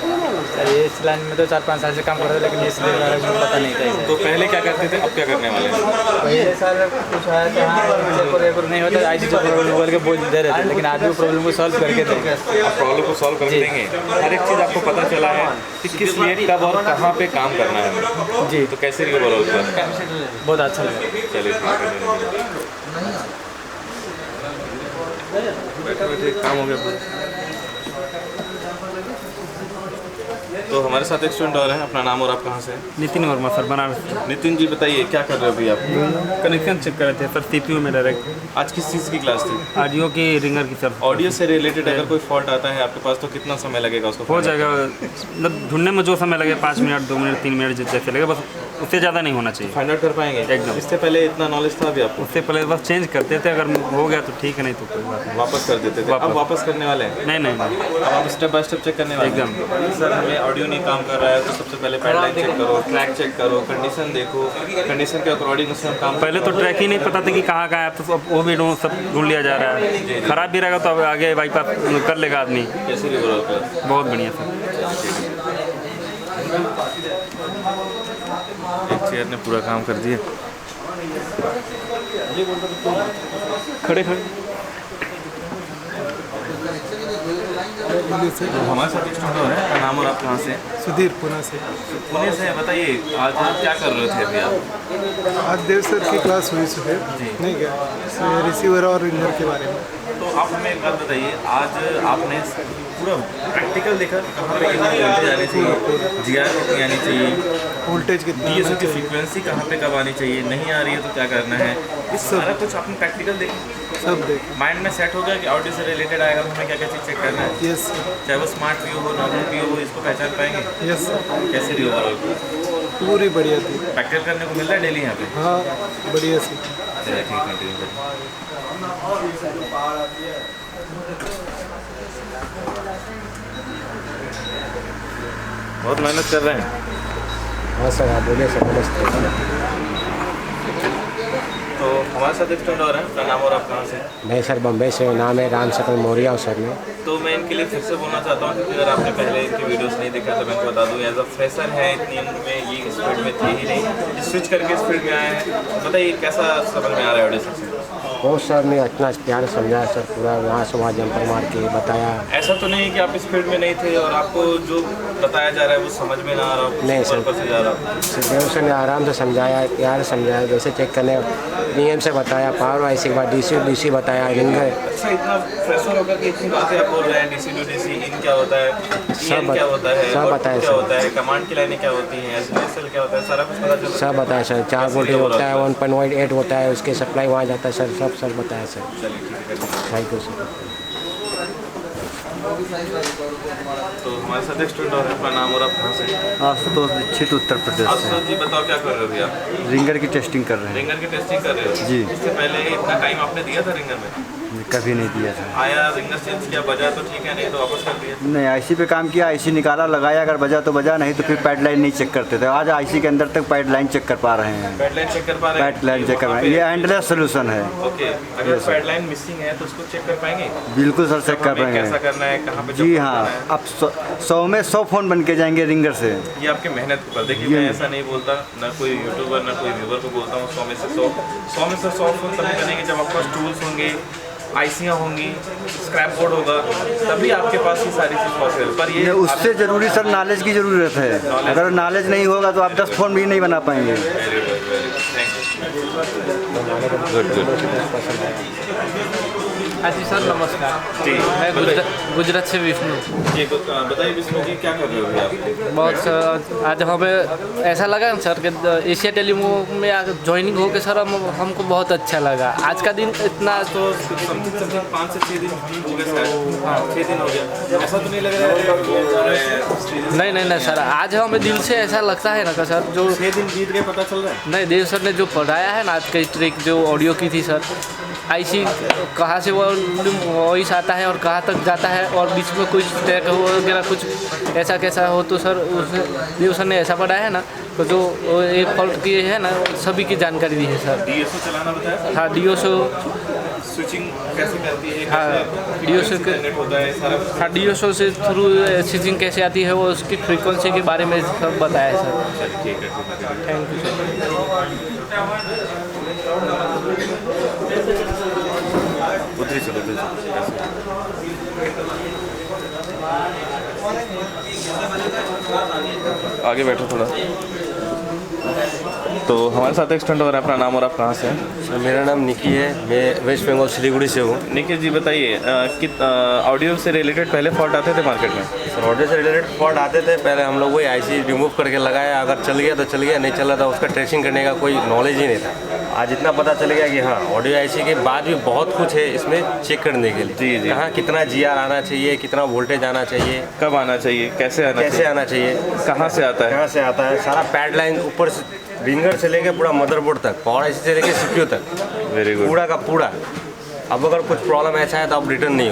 Speaker 13: सर ये इस लाइन में तो 4-5 साल से काम कर रहे थे, लेकिन इसलिए मुझे पता नहीं था।
Speaker 3: तो पहले क्या करते थे, अब क्या करने वाले हैं?
Speaker 13: पहले सर कुछ आया था, हाँ नहीं होता आईसी से बोल के बोल दे रहे थे, लेकिन आज भी प्रॉब्लम को सॉल्व करके देंगे।
Speaker 3: आप प्रॉब्लम को सॉल्व कर देंगे? हर एक चीज़ आपको पता चला है कि किस लिए कब और कहाँ पे काम करना है
Speaker 13: जी।
Speaker 3: तो कैसे रिकवर होगा?
Speaker 13: बहुत अच्छा लगा।
Speaker 3: चलिए बैठे काम हो गया। तो हमारे साथ एक स्टूडेंट और हैं, अपना नाम और आप कहाँ से?
Speaker 11: नितिन वर्मा सर, बनारस।
Speaker 3: नितिन जी बताइए क्या कर रहे हो अभी आप?
Speaker 11: कनेक्शन चेक कर रहे थे सर सीपीयू में डायरेक्ट।
Speaker 3: आज किस चीज़ की क्लास थी?
Speaker 11: ऑडियो की रिंगर की सर।
Speaker 3: ऑडियो से रिलेटेड अगर कोई फॉल्ट आता है आपके पास तो कितना समय लगेगा उसको?
Speaker 11: हो जाएगा, मतलब ढूंढने में जो समय लगे 5 मिनट 2 मिनट 3 मिनट जैसे लगे, बस उससे ज़्यादा नहीं होना चाहिए।
Speaker 3: फाइंड आउट कर पाएंगे
Speaker 11: एकदम।
Speaker 3: इससे पहले इतना नॉलेज था अभी आपको?
Speaker 11: उससे पहले बस चेंज करते थे, अगर हो गया तो ठीक है, नहीं तो कोई बात नहीं।
Speaker 3: वापस कर देते थे। अब वापस करने वाले हैं?
Speaker 11: नहीं।
Speaker 3: अब आप स्टेप बाय स्टेप चेक करने वाले हैं?
Speaker 11: एकदम।
Speaker 3: सर हमें ऑडियो नहीं काम कर रहा है तो सबसे पहले पैडलाइन चेक करो, ट्रैक चेक करो, कंडीशन देखो, कंडीशन के अकॉर्डिंग उससे हम काम।
Speaker 11: पहले तो ट्रैक ही नहीं पता था कि कहाँ है, तो अब वो भी सब ढूंढ लिया जा रहा है। खराब भी रहेगा तो अब आगे बाईपास कर लेगा आदमी।
Speaker 3: कैसे रिकवर होता है?
Speaker 11: बहुत बढ़िया सर।
Speaker 3: एक चेयर ने पूरा काम कर दिया।
Speaker 11: खड़े
Speaker 3: तो हमारे साथ एक स्टूडेंट और है, नाम और आप कहाँ से?
Speaker 10: सुधीर पुणे से।
Speaker 3: पुणे से बताइए आज क्या कर रहे थे अभी आप?
Speaker 10: आज देव सर की क्लास हुई सुबह, नहीं क्या रिसीवर और रिंगर के बारे में।
Speaker 3: तो आप हमें एक बात बताइए, आज आपने पूरा प्रैक्टिकल देखा कहाँ पे वोल्टेज आनी चाहिए, जीआर कितनी आनी चाहिए,
Speaker 10: वोल्टेज कितनी
Speaker 3: डीएसओ की फ्रीक्वेंसी कहाँ पे कब आनी चाहिए, नहीं आ रही है तो क्या करना है, इस सारा कुछ आपने प्रैक्टिकल देखा?
Speaker 10: सब देख
Speaker 3: माइंड में सेट हो गया कि ऑडियो से रिलेटेड आएगा तो हमें क्या क्या चीज़ चेक करना है?
Speaker 10: यस
Speaker 3: चाहे वो स्मार्ट पीओ हो नॉर्मल पीओ हो, इसको पहचान पाएंगे?
Speaker 10: यस
Speaker 3: कैसे रही ओवरऑल?
Speaker 10: पूरी बढ़िया थी।
Speaker 3: प्रैक्टिकल करने को मिल रहा है डेली यहाँ पे?
Speaker 10: हाँ बढ़िया सी।
Speaker 3: चलिए ठीक है, कंटिन्यू करिए। बहुत मेहनत कर रहे हैं।
Speaker 8: हाँ सर, आप बोलिए सर। नमस्ते।
Speaker 3: तो हमारे साथ एक स्टूडेंट और हैं, अपना नाम और आप कहाँ से?
Speaker 8: मैं सर बम्बई से, नाम है राम सकल मौर्या सर में।
Speaker 3: तो मैं इनके लिए फिर से बोलना चाहता हूँ क्योंकि अगर आपने पहले इनकी वीडियोस नहीं देखा तो मैं इनको बता दूँ, एज अ फ्रेशर है, इतनी उम्र में ये इस फील्ड में थे ही नहीं, स्विच करके इस फील्ड में आए हैं। बताइए कैसा समझ में आ रहा है ऑडियो सेक्शन?
Speaker 8: बहुत सर ने इतना प्यार समझाया सर, पूरा वहाँ से वहाँ जंपर मार के बताया।
Speaker 3: ऐसा तो नहीं कि आप इस फील्ड में नहीं थे और आपको जो बताया जा रहा है वो समझ में ना आ रहा हो?
Speaker 8: नहीं सर,
Speaker 3: से जा रहा
Speaker 8: देव सर ने आराम से समझाया, प्यार समझाया, जैसे चेक करने नियम से बताया, पावर वाइस के बाद डीसी बताया, रिंगर।
Speaker 3: अच्छा, इतना फ्रेशर होकर के इतनी बातें आप बोल रहे हैं, डीसी टू डीसी इन क्या होता है, इन क्या होता है,
Speaker 8: सब बताया
Speaker 3: क्या
Speaker 8: सर।
Speaker 3: होता है, कमांड की लाइनें क्या होती हैं, एसडीएसएल क्या होता है, सारा कुछ पता चला?
Speaker 8: सब बताया सर। 4 वोल्टेज होता है, 1.8 होता है, उसके सप्लाई वहाँ जाता है सर, सब सर बताया सर।
Speaker 3: चलिए ठीक है।
Speaker 8: Thank you sir.
Speaker 3: तो हमारे साथ एक स्टूडेंट और है, अपना नाम और आप कहाँ से?
Speaker 14: आशुतोष दीक्षित, उत्तर प्रदेश
Speaker 3: आशुतोष जी बताओ क्या कर रहे हो अभी आप?
Speaker 14: से। रिंगर की टेस्टिंग कर रहे हैं।
Speaker 3: रिंगर की टेस्टिंग कर रहे हो
Speaker 14: जी।
Speaker 3: इससे पहले इतना टाइम आपने दिया था रिंगर में?
Speaker 14: कभी नहीं दिया था।
Speaker 3: आया रिंगर चेंज किया, बजा तो ठीक है, नहीं तो वापस कर दिया?
Speaker 14: नहीं, आईसी पे काम किया, आईसी निकाला, लगाया, अगर बजा तो बजा, नहीं तो फिर पैड लाइन नहीं चेक करते थे। आज आईसी के अंदर तक पैड लाइन चेक कर पा रहे हैं।
Speaker 3: पैड लाइन चेक कर पा रहे हैं?
Speaker 14: पैड लाइन चेक कर रहे हैं, ये एंडलेस सोल्यूशन है।
Speaker 3: ओके, अगर पैड लाइन मिसिंग है तो उसको चेक कर पाएंगे?
Speaker 14: बिल्कुल सर, चेक कर
Speaker 3: हमें
Speaker 14: पाएंगे।
Speaker 3: कैसा करना है, कहाँ पे
Speaker 14: जी हाँ, अब 100 में 100 फ़ोन बन के जाएंगे रिंगर से।
Speaker 3: ये आपकी मेहनत के ऊपर। देखिए मैं ऐसा नहीं बोलता, ना कोई यूट्यूबर ना कोई व्यूवर को बोलता हूँ 100 में से 100 फोन तभी बनेंगे जब आपके पास टूल्स होंगे, आईसियाँ होंगी, स्क्रैप बोर्ड होगा, तभी आपके पास ये सारी चीज़ पॉसिबल। पर ये
Speaker 14: उससे ज़रूरी सर नॉलेज की ज़रूरत है। अगर नॉलेज नहीं होगा तो आप 10 फ़ोन भी नहीं बना पाएंगे।
Speaker 2: Good good.
Speaker 15: हाँ जी सर, नमस्कार
Speaker 3: जी,
Speaker 15: मैं गुजरात से विष्णु।
Speaker 3: जी बताइए विष्णु जी, क्या कर रहे हो अभी आप?
Speaker 15: बहुत आज हमें ऐसा लगा सर कि एशिया टेलीमो में ज्वाइनिंग होकर सर हमको बहुत अच्छा लगा। आज का दिन इतना
Speaker 3: तो समथिंग 5 से 6 दिन हो गए सर। हाँ, 6 दिन हो गया। ऐसा तो नहीं लग रहा है?
Speaker 15: नहीं सर, आज हमें दिल से ऐसा लगता है ना कि सर जो
Speaker 3: 6 दिन बीत गए पता चल रहा है?
Speaker 15: नहीं, देव सर ने जो पढ़ाया है ना आज की ट्रिक जो ऑडियो की थी सर, आईसी कहाँ से वॉइस आता है और कहाँ तक जाता है और बीच में कुछ ट्रैक हो वगैरह कुछ ऐसा कैसा हो, तो सर उसने देव सर ने ऐसा पढ़ाया है ना तो जो एक फॉल्ट की है ना सभी की जानकारी दी है सर।
Speaker 3: डीएसओ चलाना बताया?
Speaker 15: हाँ, डीएसओ
Speaker 3: स्विचिंग कैसे करती है?
Speaker 15: हाँ, डीएसओ के
Speaker 3: नेट होता है सारा?
Speaker 15: हाँ, डीएसओ से थ्रू स्विचिंग कैसे आती है वो उसकी फ्रीक्वेंसी के बारे में सब बताया है सर।
Speaker 3: ठीक है,
Speaker 15: थैंक यू सर।
Speaker 3: उधर चलो, आगे बैठो थोड़ा। तो हमारे साथ एक स्टूडेंट और है, अपना नाम और आप कहाँ से हैं?
Speaker 16: सर मेरा नाम निकी है, मैं वेस्ट बंगाल सिलीगुड़ी से हूँ।
Speaker 3: निकी जी बताइए कि ऑडियो से रिलेटेड पहले फॉल्ट आते थे मार्केट में?
Speaker 16: सर ऑडियो से रिलेटेड फॉल्ट आते थे, पहले हम लोग वही आईसी रिमूव करके लगाया, अगर चल गया तो चल गया, नहीं चला था उसका ट्रेसिंग करने का कोई नॉलेज ही नहीं था। आज इतना पता चल गया कि हाँ ऑडियो आईसी के बाद भी बहुत कुछ है इसमें चेक करने के लिए।
Speaker 3: जी जी।
Speaker 16: कहाँ कितना जीआर आना चाहिए, कितना वोल्टेज आना चाहिए,
Speaker 3: कब आना चाहिए, कैसे आना चाहिए, कहाँ से आता है,
Speaker 16: सारा पैड लाइन ऊपर से रिंगर से लेके पूरा मदरबोर्ड तक, पावर आईसी से लेके सीपीयू तक,
Speaker 3: वेरी गुड,
Speaker 16: पूरा का पूरा। अब अगर कुछ प्रॉब्लम ऐसा है तो आप रिटर्न नहीं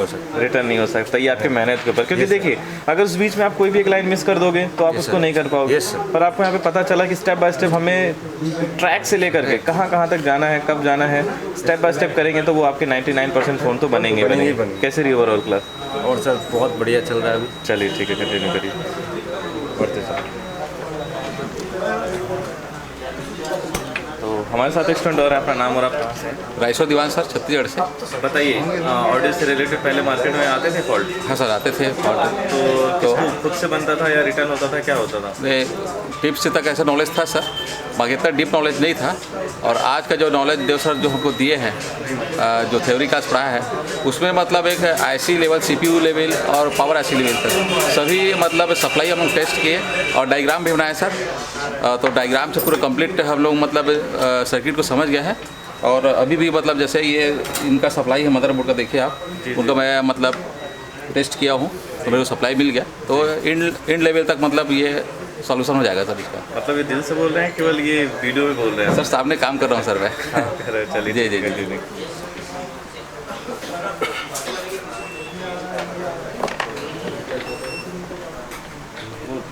Speaker 16: हो सकता।
Speaker 3: ये आपकी मेहनत के ऊपर, क्योंकि देखिए अगर उस बीच में आप कोई भी एक लाइन मिस कर दोगे तो आप उसको नहीं कर पाओगे। पर आपको यहाँ पे पता चला कि स्टेप बाय स्टेप हमें ट्रैक से लेकर के कहाँ तक जाना है, कब जाना है, स्टेप बाय स्टेप करेंगे तो वो आपके 99% फ़ोन तो बनेंगे। कैसे रही ओवरऑल क्लास?
Speaker 16: और सर बहुत बढ़िया चल रहा है अभी।
Speaker 3: चलिए ठीक है, कंटिन्यू करिए, बढ़ते सर। तो हमारे साथ एक स्टूडेंट और है, अपना नाम और आप कहाँ से?
Speaker 17: राइसो दीवान सर, छत्तीसगढ़ से।
Speaker 3: बताइए ऑडियो से रिलेटेड पहले मार्केट में आते थे फॉल्ट?
Speaker 17: हाँ सर, आते थे फॉल्ट।
Speaker 3: तो खुद से बनता था या रिटर्न होता था, क्या होता था?
Speaker 17: टिप्स से तक ऐसा नॉलेज था सर, बाकी इतना डीप नॉलेज नहीं था। और आज का जो नॉलेज देव सर जो हमको दिए हैं, जो थ्योरी क्लास पढ़ाया है, उसमें मतलब एक आईसी लेवल, सीपीयू लेवल और पावर आईसी लेवल तक सभी मतलब सप्लाई हम लोग टेस्ट किए और डायग्राम भी बनाए सर। तो डायग्राम से पूरा कंप्लीट हम लोग मतलब सर्किट को समझ गए हैं। और अभी भी मतलब जैसे ये इनका सप्लाई है मदरबोर्ड का, देखिए आप, उनका मैं मतलब टेस्ट किया हूँ तो मेरे को सप्लाई मिल गया। तो इंड लेवल तक मतलब ये सॉल्यूशन हो जाएगा सर इसका।
Speaker 3: मतलब ये दिल से बोल रहे हैं, केवल ये वीडियो में बोल रहे हैं?
Speaker 17: सर सामने काम कर रहा हूँ सर मैं।
Speaker 3: चलिए
Speaker 17: जी जी जी।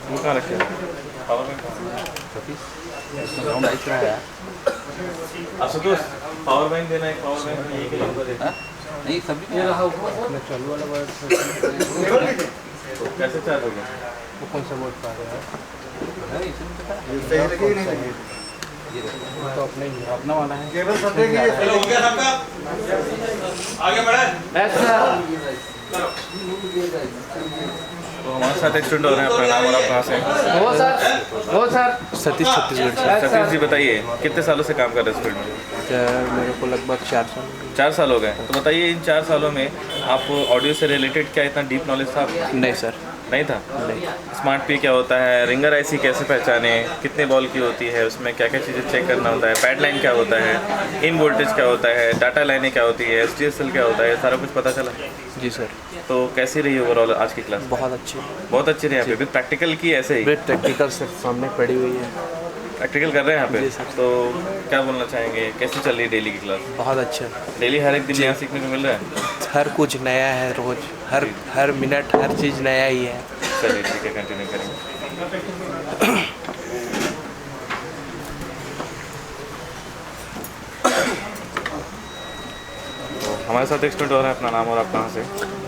Speaker 3: वो कहाँ रखे? आशुतोष, पावर बैंक देना है, पावर बैंक ये के नंबर है
Speaker 17: नहीं सभी
Speaker 15: ये रहा
Speaker 10: चालू वाला वर्ड
Speaker 3: कैसे चार्ज होगा?
Speaker 10: वो कौन सा बोर्ड पा रहा है?
Speaker 14: सही लगे नहीं लगे
Speaker 10: तो अपना वाला है।
Speaker 14: केबल सब देखिए,
Speaker 1: हो गया सबका, आगे बढ़े।
Speaker 3: तो हमारे साथ एक स्टूडेंट और हैं, अपना नाम और आप कहाँ से हैं?
Speaker 15: वो सर
Speaker 10: सतीश, छत्तीसगढ़ से।
Speaker 3: सतीश जी बताइए कितने सालों से काम कर रहे हैं फील्ड में?
Speaker 10: मेरे को लगभग 4 साल।
Speaker 3: 4 साल हो गए। तो बताइए इन 4 सालों में आप ऑडियो से रिलेटेड क्या इतना डीप नॉलेज था आपको?
Speaker 10: नहीं सर।
Speaker 3: नहीं था। स्मार्ट पी क्या होता है, रिंगर आईसी कैसे पहचाने, कितने बॉल की होती है, उसमें क्या क्या चीज़ें चेक करना होता है, पैड लाइन क्या होता है, इन वोल्टेज क्या होता है, डाटा लाइनें क्या होती है, SDSL क्या होता है, सारा कुछ पता चला?
Speaker 13: जी सर।
Speaker 3: तो कैसी रही ओवरऑल आज की क्लास?
Speaker 13: बहुत अच्छी।
Speaker 3: बहुत अच्छी रही यहाँ पे, विद प्रैक्टिकल की ऐसे ही?
Speaker 13: विद प्रैक्टिकल सर, सामने पड़ी हुई है।
Speaker 3: प्रैक्टिकल कर रहे हैं यहाँ पे? तो क्या बोलना चाहेंगे, कैसी चल रही है डेली की क्लास?
Speaker 13: बहुत अच्छा।
Speaker 3: डेली हर एक दिन नया सीखने को मिल रहा है?
Speaker 13: हर कुछ नया है रोज, हर मिनट हर चीज़ नया ही है।
Speaker 3: चलिए ठीक है, कंटिन्यू करेंगे। हमारे साथ एक स्टूडेंट और है, अपना नाम और आप कहाँ से?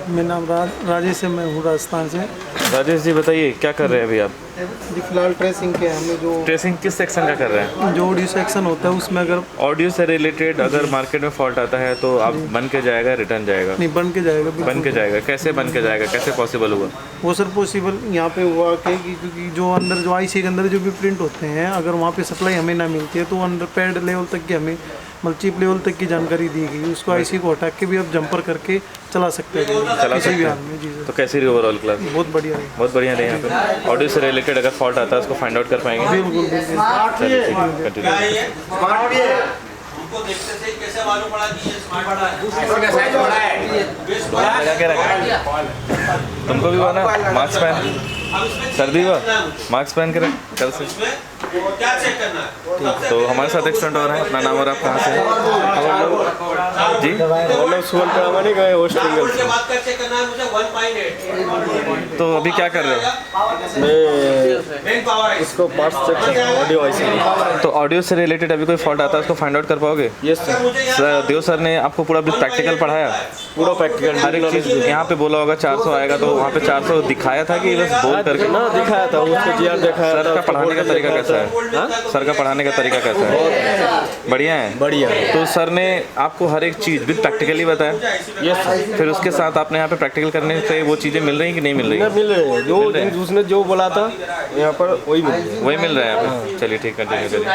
Speaker 10: मेरा नाम राजेश है, मैं हूँ राजस्थान से।
Speaker 3: राजेश जी बताइए क्या कर रहे हैं अभी आप?
Speaker 10: जी फिलहाल ट्रेसिंग के हमें जो
Speaker 3: ट्रेसिंग किस सेक्शन का कर रहे हैं?
Speaker 10: जो ऑडियो सेक्शन होता है उसमें अगर
Speaker 3: ऑडियो से रिलेटेड अगर मार्केट में फॉल्ट आता है तो आप बन के जाएगा, रिटर्न जाएगा?
Speaker 10: नहीं, बन के जाएगा।
Speaker 3: बन के जाएगा, कैसे बन के जाएगा, कैसे पॉसिबल हुआ?
Speaker 10: वो सर पॉसिबल यहाँ पे हुआ कि क्योंकि जो अंदर जो आईसी के अंदर जो भी प्रिंट होते हैं, अगर वहाँ पे सप्लाई हमें ना मिलती है तो अंडर पैड लेवल तक की हमें मतलब चिप लेवल तक की जानकारी दी गई। उसको आईसी को हटा के भी आप जंपर करके चला सकते हैं
Speaker 3: चला
Speaker 10: किसी भी
Speaker 3: सकते
Speaker 10: हाल में। जी
Speaker 3: हैं।
Speaker 10: सर।
Speaker 3: तो कैसी रही ओवरऑल क्लास?
Speaker 10: बहुत बढ़िया रही।
Speaker 3: बहुत बढ़िया रही। यहाँ पे ऑडियो से रिलेटेड अगर फॉल्ट आता है उसको फाइंड आउट कर पाएंगे?
Speaker 10: बिल्कुल
Speaker 3: चलिए ठीक है, कंटिन्यू। तुमको भी हुआ ना मास्क पहन, सर्दी हुआ, मास्क पहन के रख कल से। तो हमारे साथ एक स्टूडेंट और है, अपना नाम और आप कहाँ से हैं? जी
Speaker 8: सुमन प्रामाणिक गए वेस्ट बंगाल से।
Speaker 3: तो अभी क्या कर रहे हो?
Speaker 8: मैं इसको पार्ट्स चेक ऑडियो आईसी।
Speaker 3: तो ऑडियो से रिलेटेड अभी कोई फॉल्ट आता है उसको फाइंड आउट कर पाओगे?
Speaker 8: Yes
Speaker 3: sir. देव सर ने आपको पूरा प्रैक्टिकल पढ़ाया?
Speaker 8: पूरा प्रैक्टिकल
Speaker 3: हर एक चीज़ यहाँ पे बोला होगा 400 आएगा, तो वहाँ पे 400 दिखाया था कि बस बोल करके?
Speaker 8: ना दिखाया था, उसको जीआर दिखाया।
Speaker 3: सर का पढ़ाने का तरीका कैसा है? सर का पढ़ाने का तरीका कैसा है? बढ़िया है।
Speaker 8: बढ़िया।
Speaker 3: तो सर ने आपको हर एक चीज़ विद प्रैक्टिकली बताया?
Speaker 8: यस।
Speaker 3: फिर उसके साथ आपने यहाँ पे प्रैक्टिकल करने से वो चीज़ें मिल रही कि नहीं मिल रही?
Speaker 8: मिल रहे हैं, जो उसने जो बोला था यहाँ पर वही मिल रहा है।
Speaker 3: वही मिल रहा है यहाँ पे। चलिए ठीक, कंटिन्यू करिए।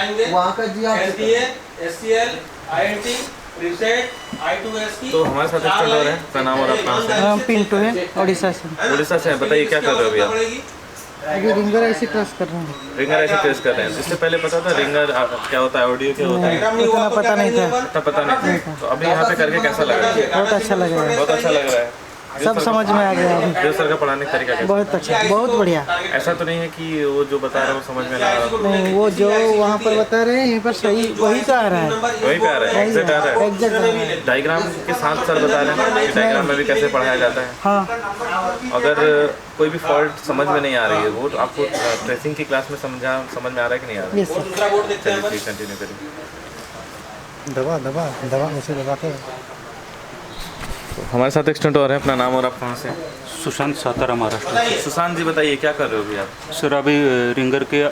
Speaker 3: तो हमारे साथ एक स्टूडेंट और है, अपना नाम और आप कहाँ से?
Speaker 10: पिंटू है, उड़ीसा से।
Speaker 3: उड़ीसा से हैं। बताइए क्या कर रहे हो अभी आप?
Speaker 10: अभी रिंगर ऐसी ट्रेस कर रहे हैं।
Speaker 3: रिंगर ऐसे टेस्ट कर रहे हैं। इससे पहले पता था रिंगर क्या होता है, ऑडियो क्या होता है?
Speaker 10: इतना पता नहीं था।
Speaker 3: इतना पता नहीं था। तो अभी यहाँ पे करके कैसा लगा?
Speaker 10: बहुत अच्छा लग रहा है।
Speaker 3: बहुत अच्छा लग रहा है।
Speaker 10: सब समझ में आ गया अभी।
Speaker 3: देव सर का पढ़ाने का तरीका कैसा?
Speaker 10: बहुत अच्छा, बहुत बढ़िया।
Speaker 3: ऐसा तो नहीं है कि वो जो बता रहे हैं वो समझ में ना आ रहा?
Speaker 10: नहीं, वो जो वहाँ पर बता रहे हैं यहीं पर सही वही तो आ रहा है।
Speaker 3: वही पे आ रहा है, एग्जैक्ट आ रहा है।
Speaker 10: एग्जैक्ट आ रहा है।
Speaker 3: डायग्राम के साथ सर बता रहे हैं कि डायग्राम में भी कैसे पढ़ाया जाता है।
Speaker 10: हाँ।
Speaker 3: अगर कोई भी फॉल्ट समझ में नहीं आ रही है वो तो आपको ट्रेसिंग की क्लास में समझ में आ रहा है कि नहीं आ रहा है?
Speaker 10: Yes sir.
Speaker 3: चलिए ठीक, कंटिन्यू करिए।
Speaker 10: दवा ऐसे दबाते हैं।
Speaker 3: हमारे साथ एक स्टूडेंट और है, अपना नाम और आप कहाँ से?
Speaker 18: सुशांत सातारा महाराष्ट्र।
Speaker 3: सुशांत जी बताइए क्या कर रहे हो अभी आप?
Speaker 18: सर अभी रिंगर के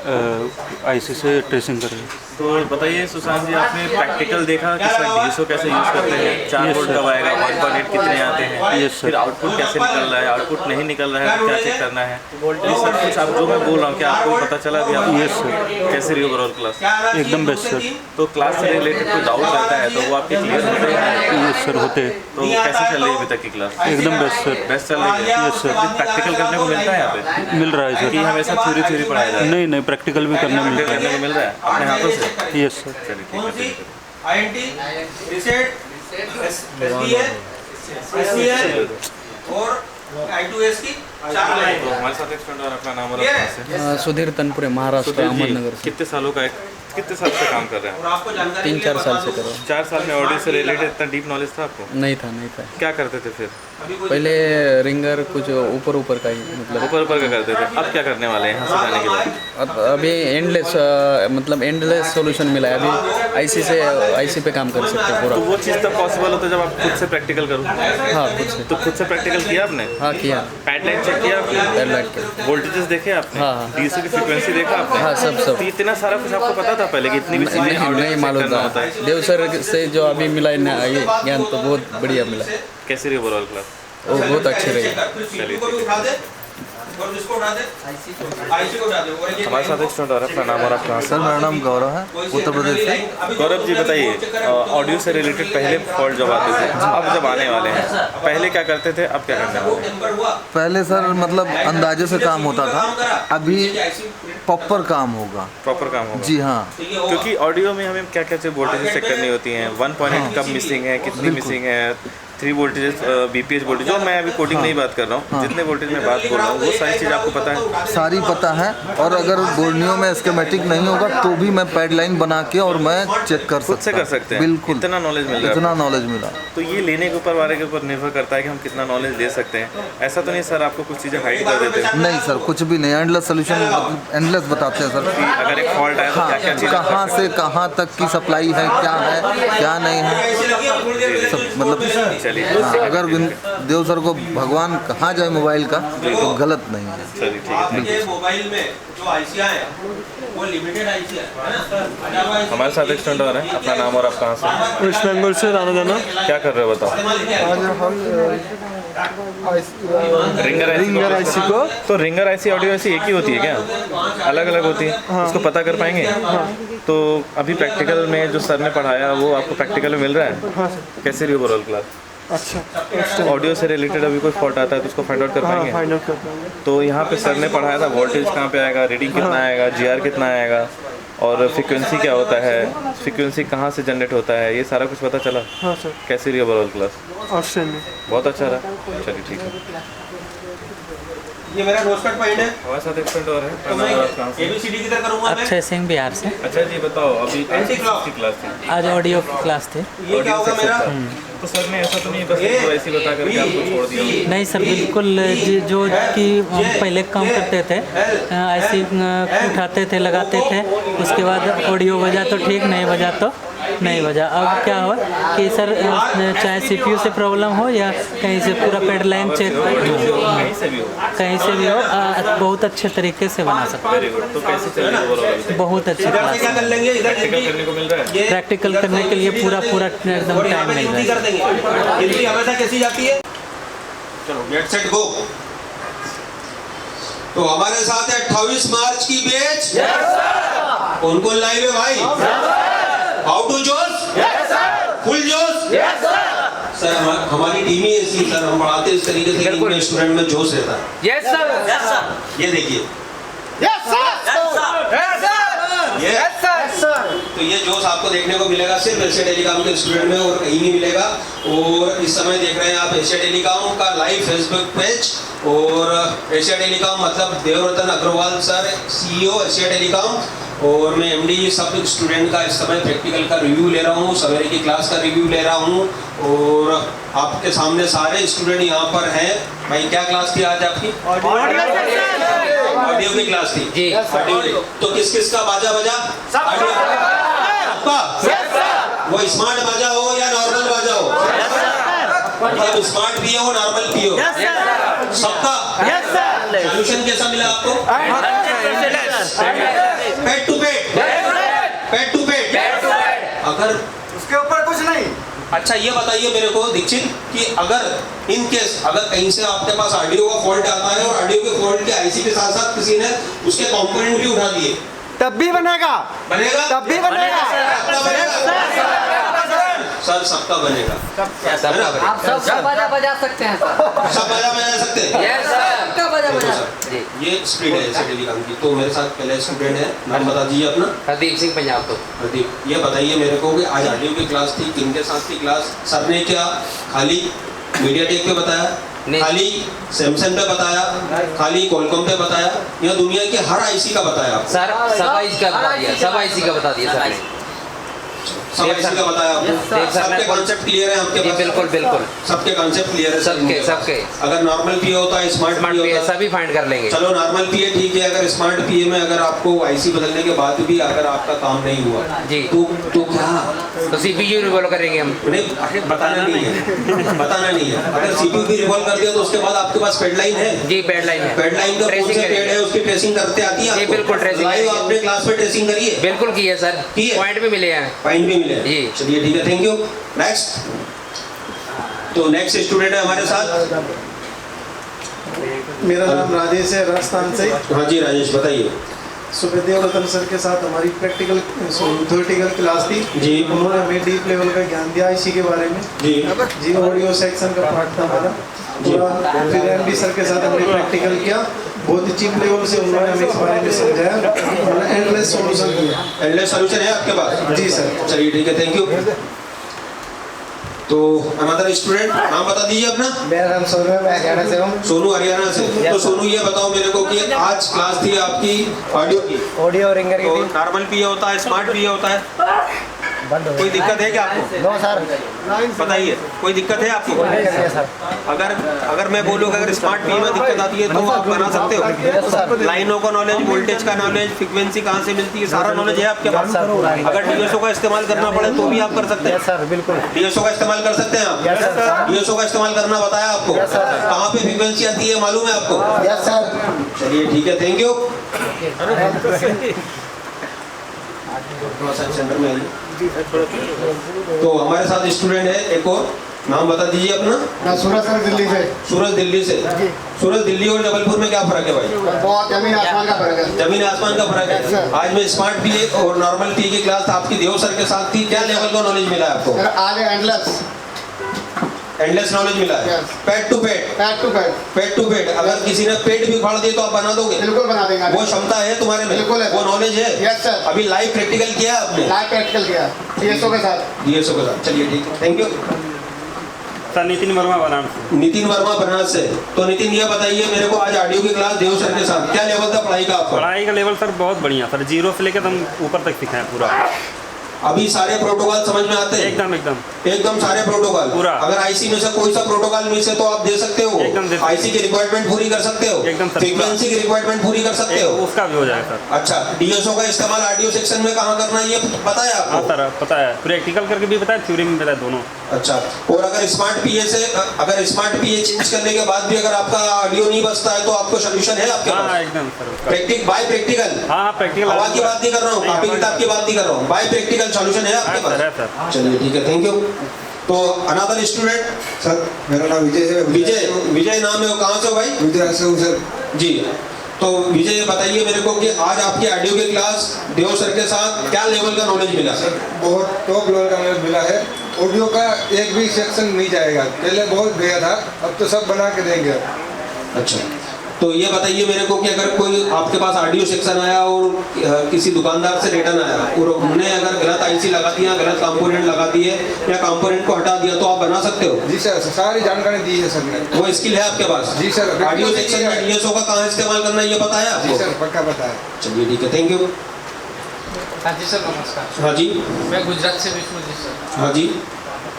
Speaker 18: आईसी से ट्रेसिंग कर रहे हैं।
Speaker 3: तो बताइए सुशांत जी, आपने प्रैक्टिकल देखा कि सर DSO कैसे यूज़ करते हैं, 4 वोल्ट कब आएगा, 1.8 कितने आते हैं, फिर आउटपुट कैसे निकल रहा है, आउटपुट नहीं निकल रहा है तो क्या चेक करना है, ये सब कुछ आप जो मैं बोल रहा हूँ क्या आपको पता चला अभी? आप
Speaker 18: यस सर।
Speaker 3: कैसे रही ओवरऑल क्लास?
Speaker 18: एकदम बेस्ट सर।
Speaker 3: तो क्लास से रिलेटेड कोई डाउट रहता है तो वो आपके क्लियर होते हैं?
Speaker 18: यस सर होते हैं।
Speaker 3: तो कैसे चल रही है अभी तक की क्लास?
Speaker 18: एकदम बेस्ट सर।
Speaker 3: बेस्ट चल रही है?
Speaker 18: Yes sir.
Speaker 3: प्रैक्टिकल करने को मिलता है यहाँ पे?
Speaker 18: मिल रहा है सर।
Speaker 3: कि हमेशा थ्योरी पढ़ाया जाए?
Speaker 18: नहीं नहीं, प्रैक्टिकल भी करने मिल रहा
Speaker 3: करने को मिल रहा है अपने हाथों से?
Speaker 18: Yes sir.
Speaker 3: चलिए ठीक है।
Speaker 1: और I2S की 4 लाइन।
Speaker 3: तो हमारे साथ एक स्टूडेंट और अपना नाम और कहाँ से?
Speaker 19: सुधीर तनपुरे, महाराष्ट्र,
Speaker 3: सुधीर जी,
Speaker 19: अहमदनगर से।
Speaker 3: कितने सालों का कितने साल से काम कर रहे हैं?
Speaker 19: 3-4 साल से कर रहा हूँ।
Speaker 3: 4 साल में ऑडियो से रिलेटेड इतना डीप नॉलेज था आपको?
Speaker 19: नहीं था।
Speaker 3: क्या करते थे फिर?
Speaker 19: पहले रिंगर कुछ ऊपर का ही मतलब
Speaker 3: ऊपर का करते थे। अब क्या करने वाले हैं यहाँ से जाने के बाद?
Speaker 19: अभी एंडलेस सॉल्यूशन मिला है। अभी आईसी पे काम कर सकते हैं पूरा।
Speaker 3: तो वो चीज़ तब पॉसिबल होता है जब आप खुद से प्रैक्टिकल करो?
Speaker 19: हाँ खुद से।
Speaker 3: तो खुद से प्रैक्टिकल किया आपने?
Speaker 19: हाँ किया।
Speaker 3: पैड लाइन चेक किया आपने?
Speaker 19: पैड लाइन के
Speaker 3: वोल्टेजेस देखे आपने?
Speaker 19: हाँ।
Speaker 3: DSO की फ्रीक्वेंसी देखा आपने?
Speaker 19: हाँ सब।
Speaker 3: तो इतना सारा कुछ आपको पता था पहले कि इतनी भी चीज़ें
Speaker 19: नहीं मालूम था। देव सर से जो अभी मिला है ये ज्ञान तो बहुत बढ़िया मिला।
Speaker 3: कैसी रही ओवरऑल क्लास?
Speaker 19: वो बहुत अच्छी रही।
Speaker 3: चलिए ठीक है।
Speaker 1: और जिसको उठा दे आईसी को उठा दे। और ये
Speaker 3: हमारे साथ एक स्टूडेंट और अपना नाम और आप कहाँ से?
Speaker 4: सर मेरा नाम गौरव है, उत्तर प्रदेश से।
Speaker 3: गौरव जी बताइए, ऑडियो से रिलेटेड पहले फॉल्ट जब आते थे, अब जब आने वाले हैं, पहले क्या करते थे, अब क्या करने वाले हैं?
Speaker 4: पहले सर मतलब अंदाजे से काम होता था, अभी प्रॉपर काम होगा।
Speaker 3: प्रॉपर काम होगा
Speaker 4: जी हाँ,
Speaker 3: क्योंकि ऑडियो में हमें क्या क्या वोल्टेज चेक करनी होती हैं, 1.8 कब मिसिंग है, कितनी मिसिंग है, 3 वोल्टेज बीपीएच वोल्टेज, जो मैं अभी कोडिंग नहीं बात कर रहा हूँ, जितने वोल्टेज में बात बोल रहा हूँ वो सारी चीज़ आपको पता है?
Speaker 4: सारी पता है। और अगर बोर्नियो में स्कीमेटिक नहीं होगा तो भी मैं पैड लाइन बना के और मैं चेक कर
Speaker 3: खुद से कर सकते हैं।
Speaker 4: बिल्कुल,
Speaker 3: इतना नॉलेज मिल रहा है,
Speaker 4: इतना नॉलेज मिला।
Speaker 3: तो ये लेने के ऊपर वाले के ऊपर निर्भर करता है कि हम कितना नॉलेज ले सकते हैं। ऐसा तो नहीं सर आपको कुछ चीज़ें हाइड कर देते हैं?
Speaker 4: नहीं सर, कुछ भी नहीं, एंडलेस सोल्यूशन एंडलेस बताते हैं सर।
Speaker 3: अगर एक फॉल्ट आया तो क्या क्या चीज़,
Speaker 4: कहाँ से कहाँ तक की सप्लाई है, क्या नहीं है सब, मतलब
Speaker 3: चलिए
Speaker 4: अगर देव सर को भगवान कहाँ जाए मोबाइल का तो गलत नहीं है।
Speaker 3: चलिए ठीक है।
Speaker 1: ये मोबाइल में जो आईसियाँ हैं वो लिमिटेड आईसी है।
Speaker 3: हमारे साथ एक स्टूडेंट और है, अपना नाम और आप कहाँ से?
Speaker 10: वेस्ट बंगाल से राना जाना।
Speaker 3: क्या कर रहे हो बताओ?
Speaker 10: आज हम
Speaker 3: रिंगर आईसी को, तो रिंगर आईसी ऑडियो आईसी एक ही होती है क्या, अलग अलग होती है? उसको पता कर पाएंगे? तो अभी प्रैक्टिकल में जो सर ने पढ़ाया वो आपको प्रैक्टिकल में मिल रहा है?
Speaker 10: हाँ सर।
Speaker 3: कैसे रही ओवरऑल क्लास?
Speaker 10: अच्छा,
Speaker 3: ऑडियो से रिलेटेड अभी कोई फॉल्ट आता है तो उसको फाइंड आउट कर पाएंगे?
Speaker 10: फाइंड आउट कर पाएंगे।
Speaker 3: तो यहाँ पे सर ने पढ़ाया था वोल्टेज कहाँ पे आएगा, रीडिंग कितना आएगा, जीआर कितना आएगा, और फ्रीक्वेंसी क्या होता है, फ्रीक्वेंसी कहाँ से जनरेट होता है, ये सारा कुछ पता चला?
Speaker 10: हाँ सर।
Speaker 3: कैसी रही ओवरऑल क्लास?
Speaker 10: आउटस्टैंडिंग,
Speaker 3: बहुत अच्छा रहा। चलिए ठीक है।
Speaker 1: ये मेरा नोटपैड पॉइंट है।
Speaker 3: हमारे साथ एक फ्रेंड और है,
Speaker 1: तो मैं एबीसीडी किधर करूँगा मैं?
Speaker 20: अक्षय सिंह बिहार से।
Speaker 3: अच्छा जी बताओ, अभी क्लास थी?
Speaker 20: आज ऑडियो क्लास थे।
Speaker 1: ये क्या होगा मेरा?
Speaker 3: तो सर ने ऐसा तो नहीं बस ऐसे बता करके आपको छोड़ दिया?
Speaker 20: नहीं सर, बिल्कुल जो कि पहले काम करते थे ऐसे उठाते थे, लगाते थे, उसके बाद ऑडियो बजा तो ठीक, नहीं बजा तो नहीं बजा। अब क्या हो कि सर चाहे सीपीयू से प्रॉब्लम हो या कहीं से पूरा पैड लाइन चेक कहीं से भी हो बहुत अच्छे तरीके से बना सकते हैं।
Speaker 3: तो कैसे चल रही है?
Speaker 20: बहुत अच्छी क्लास
Speaker 1: क्या कर लेंगे? इधर
Speaker 3: प्रैक्टिकल करने को मिल रहा है?
Speaker 20: प्रैक्टिकल करने के लिए पूरा एकदम टाइम मिल रहा है।
Speaker 1: कर देंगे। हिंदी हमेशा कैसी जाती है? चलो गेट सेट गो। तो हमारे साथ है 28 मार्च की बैच। कौन कौन लाइव है भाई? हाउ टू जोश? फुल जोश? सर हमारी टीम ही ऐसी, सर हम पढ़ाते इस तरीके से कि स्टूडेंट में जोश रहता है।
Speaker 15: Yes sir.
Speaker 1: ये देखिए, तो ये जोश आपको देखने को मिलेगा सिर्फ एशिया टेलीकॉम के स्टूडेंट में और कहीं नहीं मिलेगा। और इस समय देख रहे हैं आप एशिया टेलीकॉम का लाइव फेसबुक पेज, और एशिया टेलीकॉम मतलब Devratan Agarwal sir CEO Asia Telecom, और मैं MD सब स्टूडेंट का इस समय प्रैक्टिकल का रिव्यू ले रहा हूँ, सवेरे की क्लास का रिव्यू ले रहा हूँ, और आपके सामने सारे स्टूडेंट यहाँ पर हैं। भाई क्या क्लास थी आज आपकी? ऑडियो की क्लास थी जी। ऑडियो, तो किस किस का बाजा बजा? सबका? वो स्मार्ट बाजा हो या नॉर्मल बाजा हो? मतलब स्मार्ट भी हो नॉर्मल भी हो, सबका? सोल्यूशन कैसा मिला आपको? पेट टू पेट, पेट टू पेट। अगर उसके ऊपर कुछ नहीं। अच्छा ये बताइए मेरे को दीक्षित कि अगर इन केस अगर कहीं से आपके पास ऑडियो का फॉल्ट आता है और ऑडियो के फॉल्ट के आईसी के साथ साथ किसी ने उसके कंपोनेंट भी उठा दिए,
Speaker 8: तब भी बनेगा?
Speaker 1: तब भी बनेगा। सर सबका बनेगा।
Speaker 6: आप सब बाजा बजा सकते हैं सर।
Speaker 1: सब बाजा बजा सकते हैं?
Speaker 6: यस सर, सबका बाजा बजा।
Speaker 1: ये स्पीड है एशिया टेलीकॉम की। तो मेरे साथ पहले स्टूडेंट है, नाम बता दीजिए अपना।
Speaker 6: हरदीप सिंह पंजाब। तो
Speaker 1: हरदीप, ये बताइए मेरे को कि आज ऑडियो की क्लास थी, किनके साथ थी क्लास? सर ने क्या खाली मीडियाटेक पे बताया, खाली सैमसंग पे बताया, खाली क्वालकॉम पे बताया, या दुनिया के हर आईसी का बताया?
Speaker 6: सर सब आईसी का बता दिया, सब आईसी का बता दिया सर ने।
Speaker 1: सब आईसी का बताया आपको? सबके कॉन्सेप्ट क्लियर है आपके पास?
Speaker 6: बिल्कुल बिल्कुल,
Speaker 1: सबके कॉन्सेप्ट क्लियर है?
Speaker 6: सबके।
Speaker 1: अगर नॉर्मल पीए होता है, स्मार्ट पीए होता है,
Speaker 6: सभी फाइंड कर लेंगे।
Speaker 1: चलो नॉर्मल पीए ठीक है। अगर स्मार्ट पीए में अगर आपको आईसी बदलने के बाद भी अगर आपका काम नहीं हुआ
Speaker 6: जी,
Speaker 1: तो क्या?
Speaker 6: तो सीपीयू रिवॉल्व करेंगे हम।
Speaker 1: नहीं, बताना नहीं है, बताना नहीं है। अगर सीपीयू भी रिवॉल्व कर दिया तो उसके बाद आपके पास पैड लाइन है?
Speaker 6: जी पैड लाइन है।
Speaker 1: पैड लाइन का कौन सा पैड है उसकी ट्रेसिंग करते आती है?
Speaker 6: जी बिल्कुल ट्रेसिंग।
Speaker 1: लाइव आपने क्लास में ट्रेसिंग करी है?
Speaker 6: बिल्कुल की है सर, पॉइंट भी मिले हैं।
Speaker 1: पॉइंट भी मिले
Speaker 6: जी।
Speaker 1: चलिए ठीक है, थैंक यू। नेक्स्ट, तो नेक्स्ट स्टूडेंट है हमारे साथ
Speaker 10: मेरा नाम राजेश है, राजस्थान से।
Speaker 21: हाँ जी राजेश, बताइए।
Speaker 10: सुबह देवरतन सर के साथ हमारी प्रैक्टिकल थ्योरेटिकल क्लास थी
Speaker 21: जी।
Speaker 10: उन्होंने हमें डीप लेवल का ज्ञान दिया आईसी के बारे में जी। ऑडियो सेक्शन का पार्ट था हमारा पूरा। फिर एमडी सर के साथ हमने प्रैक्टिकल किया, बहुत चीप लेवल से उन्होंने हमें इस बारे में समझाया। एंडलेस सॉल्यूशन किया।
Speaker 21: एंडलेस सॉल्यूशन है आपके पास?
Speaker 10: जी सर।
Speaker 21: चलिए ठीक है, थैंक यू। तो अनदर स्टूडेंट, नाम बता दीजिए अपना।
Speaker 22: मेरा नाम सोनू है, मैं हरियाणा से हूँ।
Speaker 21: सोनू हरियाणा से। तो सोनू ये बताओ मेरे को कि आज क्लास थी आपकी ऑडियो की,
Speaker 22: ऑडियो रिंगर की।
Speaker 21: नॉर्मल पीए होता है, स्मार्ट पीए होता है, कोई दिक्कत है क्या आपको?
Speaker 22: No sir.
Speaker 21: बताइए, कोई दिक्कत है आपको?
Speaker 22: कोई दिक्कत नहीं है सर।
Speaker 21: अगर मैं बोलूँ अगर स्मार्ट पीए में दिक्कत आती है तो आप बना सकते हो? लाइनों का नॉलेज, वोल्टेज का नॉलेज, फ्रीक्वेंसी कहाँ से मिलती है, सारा नॉलेज है आपके पास? अगर डीएसओ का इस्तेमाल करना पड़े तो भी आप कर सकते हैं?
Speaker 22: सर बिल्कुल।
Speaker 21: डीएसओ का इस्तेमाल कर सकते हैं आप? डीएसओ का इस्तेमाल करना बताया आपको? कहाँ पे फ्रीक्वेंसी आती है मालूम है आपको?
Speaker 22: Yes sir.
Speaker 21: चलिए ठीक है, थैंक यू। तो हमारे साथ स्टूडेंट है एक और, नाम बता दीजिए अपना।
Speaker 22: सूरज सर, दिल्ली से।
Speaker 21: सूरज दिल्ली से। सूरज दिल्ली और जबलपुर में क्या फर्क है भाई?
Speaker 22: बहुत जमीन आसमान का फर्क है।
Speaker 21: जमीन आसमान का फर्क है। आज मैं स्मार्ट पीए और नॉर्मल पीए की क्लास आपकी देव सर के साथ थी, क्या लेवल का नॉलेज मिला आपको?
Speaker 22: सर आज
Speaker 21: एंडलेस नॉलेज मिला है। पेट टू पेट अगर किसी ने पेट भी उखाड़ दिए तो आप बना दोगे?
Speaker 22: बिल्कुल बना देंगे।
Speaker 21: वो क्षमता है तुम्हारे में?
Speaker 22: बिल्कुल है।
Speaker 21: वो नॉलेज है?
Speaker 22: Yes sir.
Speaker 21: अभी लाइव प्रैक्टिकल किया है आपने?
Speaker 22: लाइव प्रैक्टिकल किया डीएसओ के साथ।
Speaker 21: डीएसओ के साथ, चलिए ठीक है, thank you.
Speaker 11: Sir Nitin Verma Banaras.
Speaker 21: Nitin Verma Banaras से। तो नितिन ये बताइए मेरे को, आज ऑडियो की क्लास देव सर के साथ, क्या लेवल था पढ़ाई का आपका?
Speaker 11: पढ़ाई का लेवल सर बहुत बढ़िया सर, जीरो से लेकर हम ऊपर तक सीखा है पूरा।
Speaker 21: अभी सारे प्रोटोकॉल समझ में आते हैं? एकदम सारे प्रोटोकॉल पूरा। अगर आईसी में से कोई सा प्रोटोकॉल मिस है तो आप दे सकते हो? आईसी की रिक्वायरमेंट पूरी कर सकते हो? फ्रीक्वेंसी की रिक्वायरमेंट पूरी कर सकते हो?
Speaker 11: उसका भी हो जाएगा सर।
Speaker 21: अच्छा, डीएसओ का इस्तेमाल ऑडियो सेक्शन में कहाँ करना है ये पता है आपको?
Speaker 11: हाँ सर पता है, प्रैक्टिकल करके भी पता है, थ्योरी में पता है दोनों।
Speaker 21: अच्छा, और अगर स्मार्ट पीए चेंज करने के बाद भी अगर आपका ऑडियो नहीं बचता है तो आपको सोल्यूशन है आपके पास?
Speaker 11: एकदम सर।
Speaker 21: प्रैक्टिकल।
Speaker 11: हाँ प्रैक्टिकल।
Speaker 21: हवा की बात नहीं कर रहा हूँ, कॉपी किताब की बात नहीं कर रहा हूँ, बाय प्रैक्टिकल सोल्यूशन है आपके पास? चलिए ठीक है, थैंक यू। तो अनदर स्टूडेंट।
Speaker 23: सर मेरा नाम विजय है।
Speaker 21: विजय नाम है, कहाँ से हो भाई?
Speaker 23: गुजरात से हूँ सर।
Speaker 21: जी। तो विजय बताइए मेरे को कि आज आपकी ऑडियो की क्लास देव सर के साथ क्या लेवल का नॉलेज मिला?
Speaker 23: सर बहुत टॉप लेवल का नॉलेज मिला है। ऑडियो का एक भी सेक्शन नहीं जाएगा, पहले बहुत गया था, अब तो सब बना के देंगे।
Speaker 21: अच्छा, तो ये बताइए मेरे को कि अगर कोई आपके पास ऑडियो सेक्शन आया और किसी दुकानदार से रिटर्न आया और उन्होंने अगर गलत आईसी लगा दिया, गलत कंपोनेंट लगा दिए या कंपोनेंट को हटा दिया तो आप बना सकते हो?
Speaker 23: जी सर, सारी जानकारी दी है सर ने।
Speaker 21: वो स्किल है आपके पास?
Speaker 23: जी सर।
Speaker 21: ऑडियो सेक्शन में डीएसओ का कहाँ इस्तेमाल करना है ये पता है आपको?
Speaker 23: जी सर, पक्का पता है।
Speaker 21: चलिए ठीक है, थैंक यू।
Speaker 15: हाँ जी सर, नमस्कार।
Speaker 21: हाँ जी।
Speaker 15: मैं गुजरात से विष्णुजी सर।
Speaker 21: हाँ जी।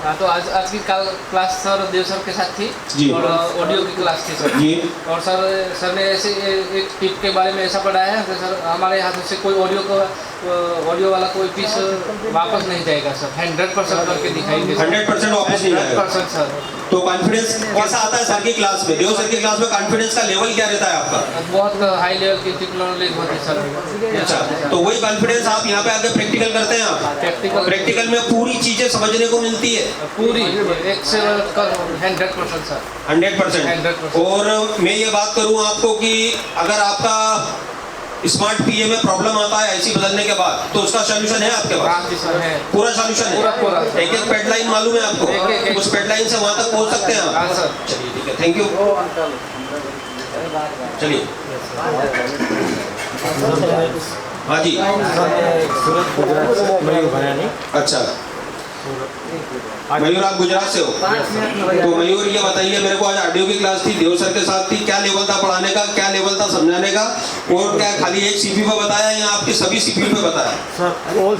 Speaker 15: हाँ, तो आज की क्लास सर देव सर के साथ थी
Speaker 21: जी।
Speaker 15: और ऑडियो की क्लास थी सर
Speaker 21: जी।
Speaker 15: और सर ने ऐसे एक टिप के बारे में ऐसा पढ़ाया है कि सर हमारे हाथ से कोई ऑडियो वाला कोई पीस वापस नहीं जाएगा सर, 100% करके दिखाएंगे।
Speaker 21: 100% वापस नहीं जाएगा?
Speaker 15: 100% सर।
Speaker 21: तो कॉन्फिडेंस कैसा आता है सर की क्लास में? देव सर की क्लास में कॉन्फिडेंस का लेवल क्या रहता है आपका?
Speaker 15: बहुत हाई लेवल की नॉलेज होती है सर।
Speaker 21: अच्छा, तो वही कॉन्फिडेंस आप यहाँ पे आके प्रैक्टिकल करते हैं? आप प्रैक्टिकल में पूरी चीजें समझने को मिलती है?
Speaker 15: पूरी 100% सर।
Speaker 21: 100%। और मैं ये बात करूँ आपको कि अगर आपका स्मार्ट पीए में प्रॉब्लम आता है आईसी बदलने के बाद तो उसका सॉल्यूशन है आपके पास?
Speaker 15: है।
Speaker 21: पूरा सॉल्यूशन है?
Speaker 15: पूरा।
Speaker 21: एक पेड लाइन मालूम है आपको? उस पेड लाइन से वहां तक पहुंच सकते हैं आप? चलिए ठीक है, थैंक यू। चलिए। हाँ जी। अच्छा, मयूर आप गुजरात से हो? तो मयूर ये बताइए मेरे को, आज ऑडियो की क्लास थी, देव सर के साथ थी, क्या लेवल था पढ़ाने का, क्या लेवल था समझाने का, और क्या खाली एक सीपीयू पे बताया या आपके सभी सीपीयू पे बताया?
Speaker 4: सर ऑल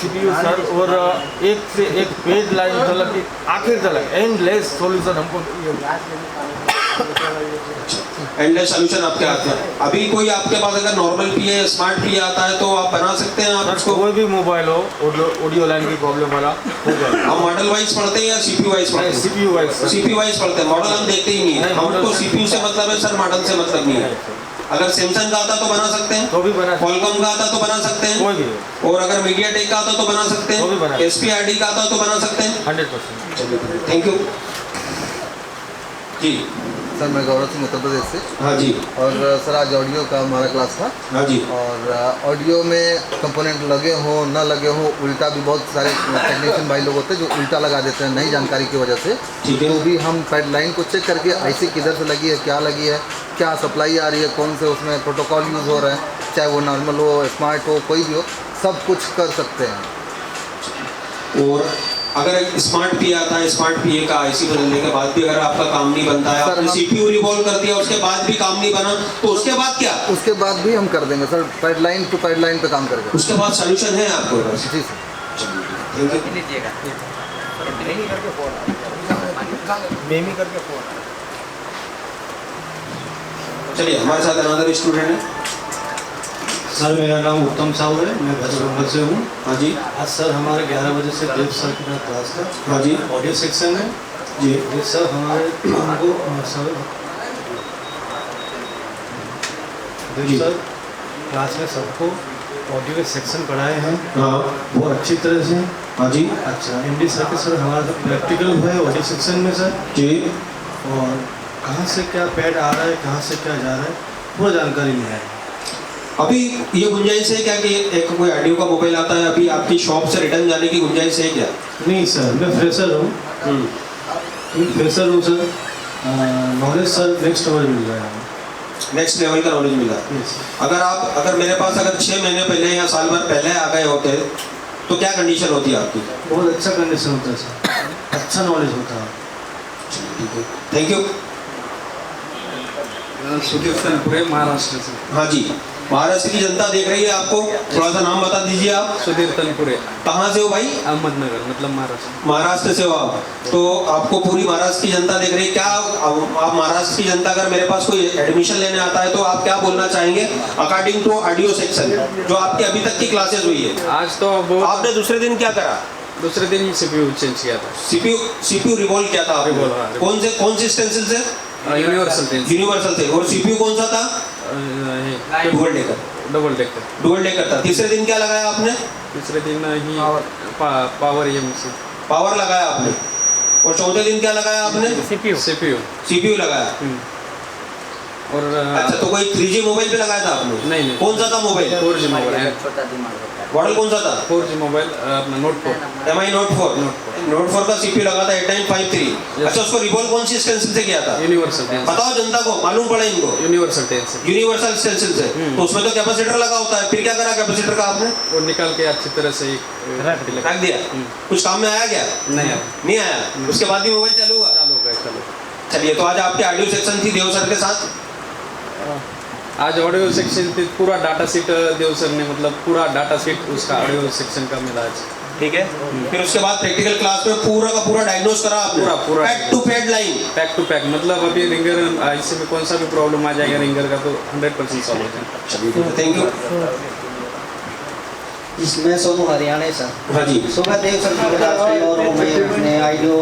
Speaker 4: सीपीयू सर, और एक से एक पेज लाइन तक आखिर तक एंडलेस सॉल्यूशन हमको।
Speaker 21: एंडलेस सॉल्यूशन आपके हाथ में। अभी कोई आपके पास अगर नॉर्मल पीए, स्मार्ट पीए आता है तो आप बना सकते हैं? आप उसको
Speaker 4: कोई भी मोबाइल हो, ऑडियो लाइन की प्रॉब्लम वाला हो जाए।
Speaker 21: हम मॉडल वाइज पढ़ते हैं या सीपीयू वाइज पढ़ते हैं?
Speaker 4: सीपीयू वाइज
Speaker 21: पढ़ते हैं। मॉडल हम देखते ही नहीं है, हमको सीपीयू से मतलब है सर, मॉडल से मतलब नहीं है। अगर सैमसंग का आता तो बना सकते हैं,
Speaker 4: तो भी बना।
Speaker 21: क्वालकॉम का आता तो बना सकते हैं,
Speaker 4: कोई भी।
Speaker 21: और अगर मीडियाटेक का आता तो बना सकते हैं,
Speaker 4: तो भी बना।
Speaker 21: एसपीआरडी का आता तो बना सकते हैं।
Speaker 4: 100%।
Speaker 21: Thank you ji.
Speaker 5: सर मैं गौरव सिंह उत्तर प्रदेश से।
Speaker 21: हाँ जी।
Speaker 5: और सर आज ऑडियो का हमारा क्लास था।
Speaker 21: हाँ जी।
Speaker 5: और ऑडियो में कंपोनेंट लगे हो न लगे हो, उल्टा भी बहुत सारे टेक्नीशियन भाई लोग होते हैं जो उल्टा लगा देते हैं नई जानकारी की वजह से।
Speaker 21: ठीक है।
Speaker 5: तो भी हम पैड लाइन को चेक करके आईसी किधर से लगी है, क्या लगी है, क्या सप्लाई आ रही है, कौन से उसमें प्रोटोकॉल यूज़ हो रहा है, चाहे वो नॉर्मल हो, स्मार्ट हो, कोई भी हो, सब कुछ कर सकते हैं।
Speaker 21: और अगर स्मार्ट पी आता है, स्मार्ट पीए का आईसी बदलने के बाद भी अगर आपका काम नहीं बनता है, आपने सीपीयू रिवॉल्व कर दिया उसके बाद भी काम नहीं बना, तो उसके बाद क्या?
Speaker 5: उसके बाद भी हम कर देंगे sir, pad line to pad line पे काम करेंगे।
Speaker 21: उसके बाद सोल्यूशन है आपको?
Speaker 5: जी सर।
Speaker 21: चलिए हमारे साथ अनदर स्टूडेंट है।
Speaker 8: सर मेरा नाम उत्तम साहू है, मैं भद्रगंगा से हूँ।
Speaker 21: हाँ जी।
Speaker 8: आज सर हमारे 11 बजे से देव सर की क्लास था।
Speaker 21: हाँ जी।
Speaker 8: ऑडियो सेक्शन है
Speaker 21: जी।
Speaker 8: ये सर हमारे हमको सर देव सर क्लास में सबको ऑडियो के सेक्शन पढ़ाए हैं।
Speaker 21: हाँ।
Speaker 8: बहुत अच्छी तरह से।
Speaker 21: हाँ जी।
Speaker 8: अच्छा एमडी सर के सर हमारा प्रैक्टिकल हुआ है ऑडियो सेक्शन में सर
Speaker 21: जी।
Speaker 8: और कहाँ से क्या पैड आ रहा है, कहाँ से क्या जा रहा है, पूरा जानकारी नहीं है।
Speaker 21: अभी ये गुंजाइश है क्या कि एक कोई ऑडियो का मोबाइल आता है, अभी आपकी शॉप से रिटर्न जाने की गुंजाइश है क्या?
Speaker 8: नहीं सर, मैं फ्रेशर हूँ। फ्रेशर हूँ sir. Knowledge sir next level मिल रहा है,
Speaker 21: नेक्स्ट लेवल का नॉलेज मिला। अगर मेरे पास अगर 6 महीने पहले या साल भर पहले आ गए होते तो क्या कंडीशन होती है आपकी?
Speaker 8: बहुत अच्छा कंडीशन होता है सर, अच्छा नॉलेज होता है।
Speaker 21: Thank you.
Speaker 7: सुधीर तनपुरे, महाराष्ट्र से।
Speaker 21: हाँ जी। महाराष्ट्र की जनता देख रही है आपको, थोड़ा सा नाम बता दीजिए आप।
Speaker 7: सुधीर तनपुरे।
Speaker 21: कहाँ से हो भाई?
Speaker 7: अहमदनगर, मतलब महाराष्ट्र।
Speaker 21: महाराष्ट्र से हो आप, तो आपको पूरी महाराष्ट्र की जनता देख रही है। क्या आप महाराष्ट्र की जनता अगर मेरे पास कोई एडमिशन लेने आता है तो आप क्या बोलना चाहेंगे अकॉर्डिंग टू ऑडियो सेक्शन जो आपकी अभी तक की क्लासेस हुई है?
Speaker 7: आज तो
Speaker 21: आपने दूसरे दिन क्या करा?
Speaker 7: दूसरे दिन ही सीपीयू चेंज किया था।
Speaker 21: सीपीयू रिवॉल्व किया था आपने? कौन से स्टेंसिल से? यूनिवर्सल से। और सीपीयू कौन सा था? डबल डेकर था। तीसरे दिन क्या लगाया आपने?
Speaker 7: तीसरे दिन ही पावर EMC
Speaker 21: पावर लगाया आपने। और चौथे दिन क्या लगाया आपने? सीपीयू लगाया।
Speaker 7: और
Speaker 21: अच्छा, तो कोई 3G मोबाइल पे लगाया था आपने?
Speaker 7: नहीं।
Speaker 21: कौन सा था मोबाइल?
Speaker 7: 4G mobile.
Speaker 21: मॉडल कौन सा था?
Speaker 7: 4G मोबाइल अपना नोट 4।
Speaker 21: MI नोट 4 का सीपीयू लगा था 8953। अच्छा, उसको रिवॉल्व कौन सी स्टेंसिल से किया था?
Speaker 7: यूनिवर्सल।
Speaker 21: बताओ जनता को, मालूम पड़ा इनको।
Speaker 7: यूनिवर्सल
Speaker 21: स्टेंसिल से। तो उसमें तो कैपेसिटर लगा होता है, फिर क्या करा कैपेसिटर का आपने?
Speaker 7: वो निकाल के अच्छी तरह से
Speaker 21: रख दिया। कुछ काम में आया क्या? नहीं आया। उसके बाद भी मोबाइल चालू हुआ? चलिए, तो आज आपकी ऑडियो सेक्शन थी देव सर के साथ।
Speaker 7: आज ऑडियो सेक्शन पे पूरा डाटा सीट देव सर ने, मतलब पूरा डाटा सीट उसका ऑडियो सेक्शन का मिला आज।
Speaker 21: ठीक है। फिर उसके बाद प्रैक्टिकल क्लास में पूरा का पूरा डायग्नोस करा आपने?
Speaker 7: पूरा
Speaker 21: pack to pad line.
Speaker 7: Pack to pack, मतलब अभी रिंगर आईसी में कौन सा भी प्रॉब्लम आ जाएगा रिंगर का तो 100% सॉल्व हो जाएगा।
Speaker 21: Thank you.
Speaker 9: इसमें सोनू हरियाणा सर।
Speaker 21: हाँ जी।
Speaker 9: सुबह देव सर की क्लास में और मैं ऑडियो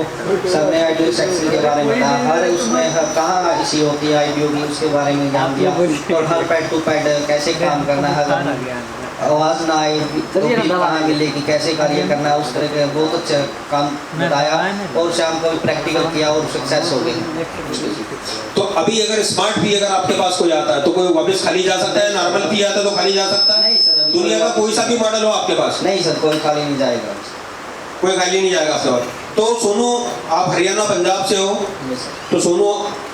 Speaker 9: सर ने ऑडियो सेक्शन के बारे में बताया, हर उसमें कहाँ इसी होती है ऑडियो की उसके बारे में ज्ञान दिया, और हर पैड टू पैड कैसे काम करना है, आवाज़ ना आए तो भी कहाँ मिलेगी, कैसे कार्य करना है, उस तरह के बहुत अच्छा काम बताया। और शाम को प्रैक्टिकल किया और सक्सेस हो गई।
Speaker 21: तो अभी अगर स्मार्ट पी अगर आपके पास कोई आता है तो कोई वापस खाली जा सकता है? नॉर्मल पी आता है तो खाली जा सकता है? दुनिया का कोई सा भी मॉडल हो आपके पास?
Speaker 9: नहीं सर, कोई खाली नहीं जाएगा।
Speaker 21: कोई खाली नहीं जाएगा आपके पास। तो सोनू, आप हरियाणा पंजाब से हो, तो सोनू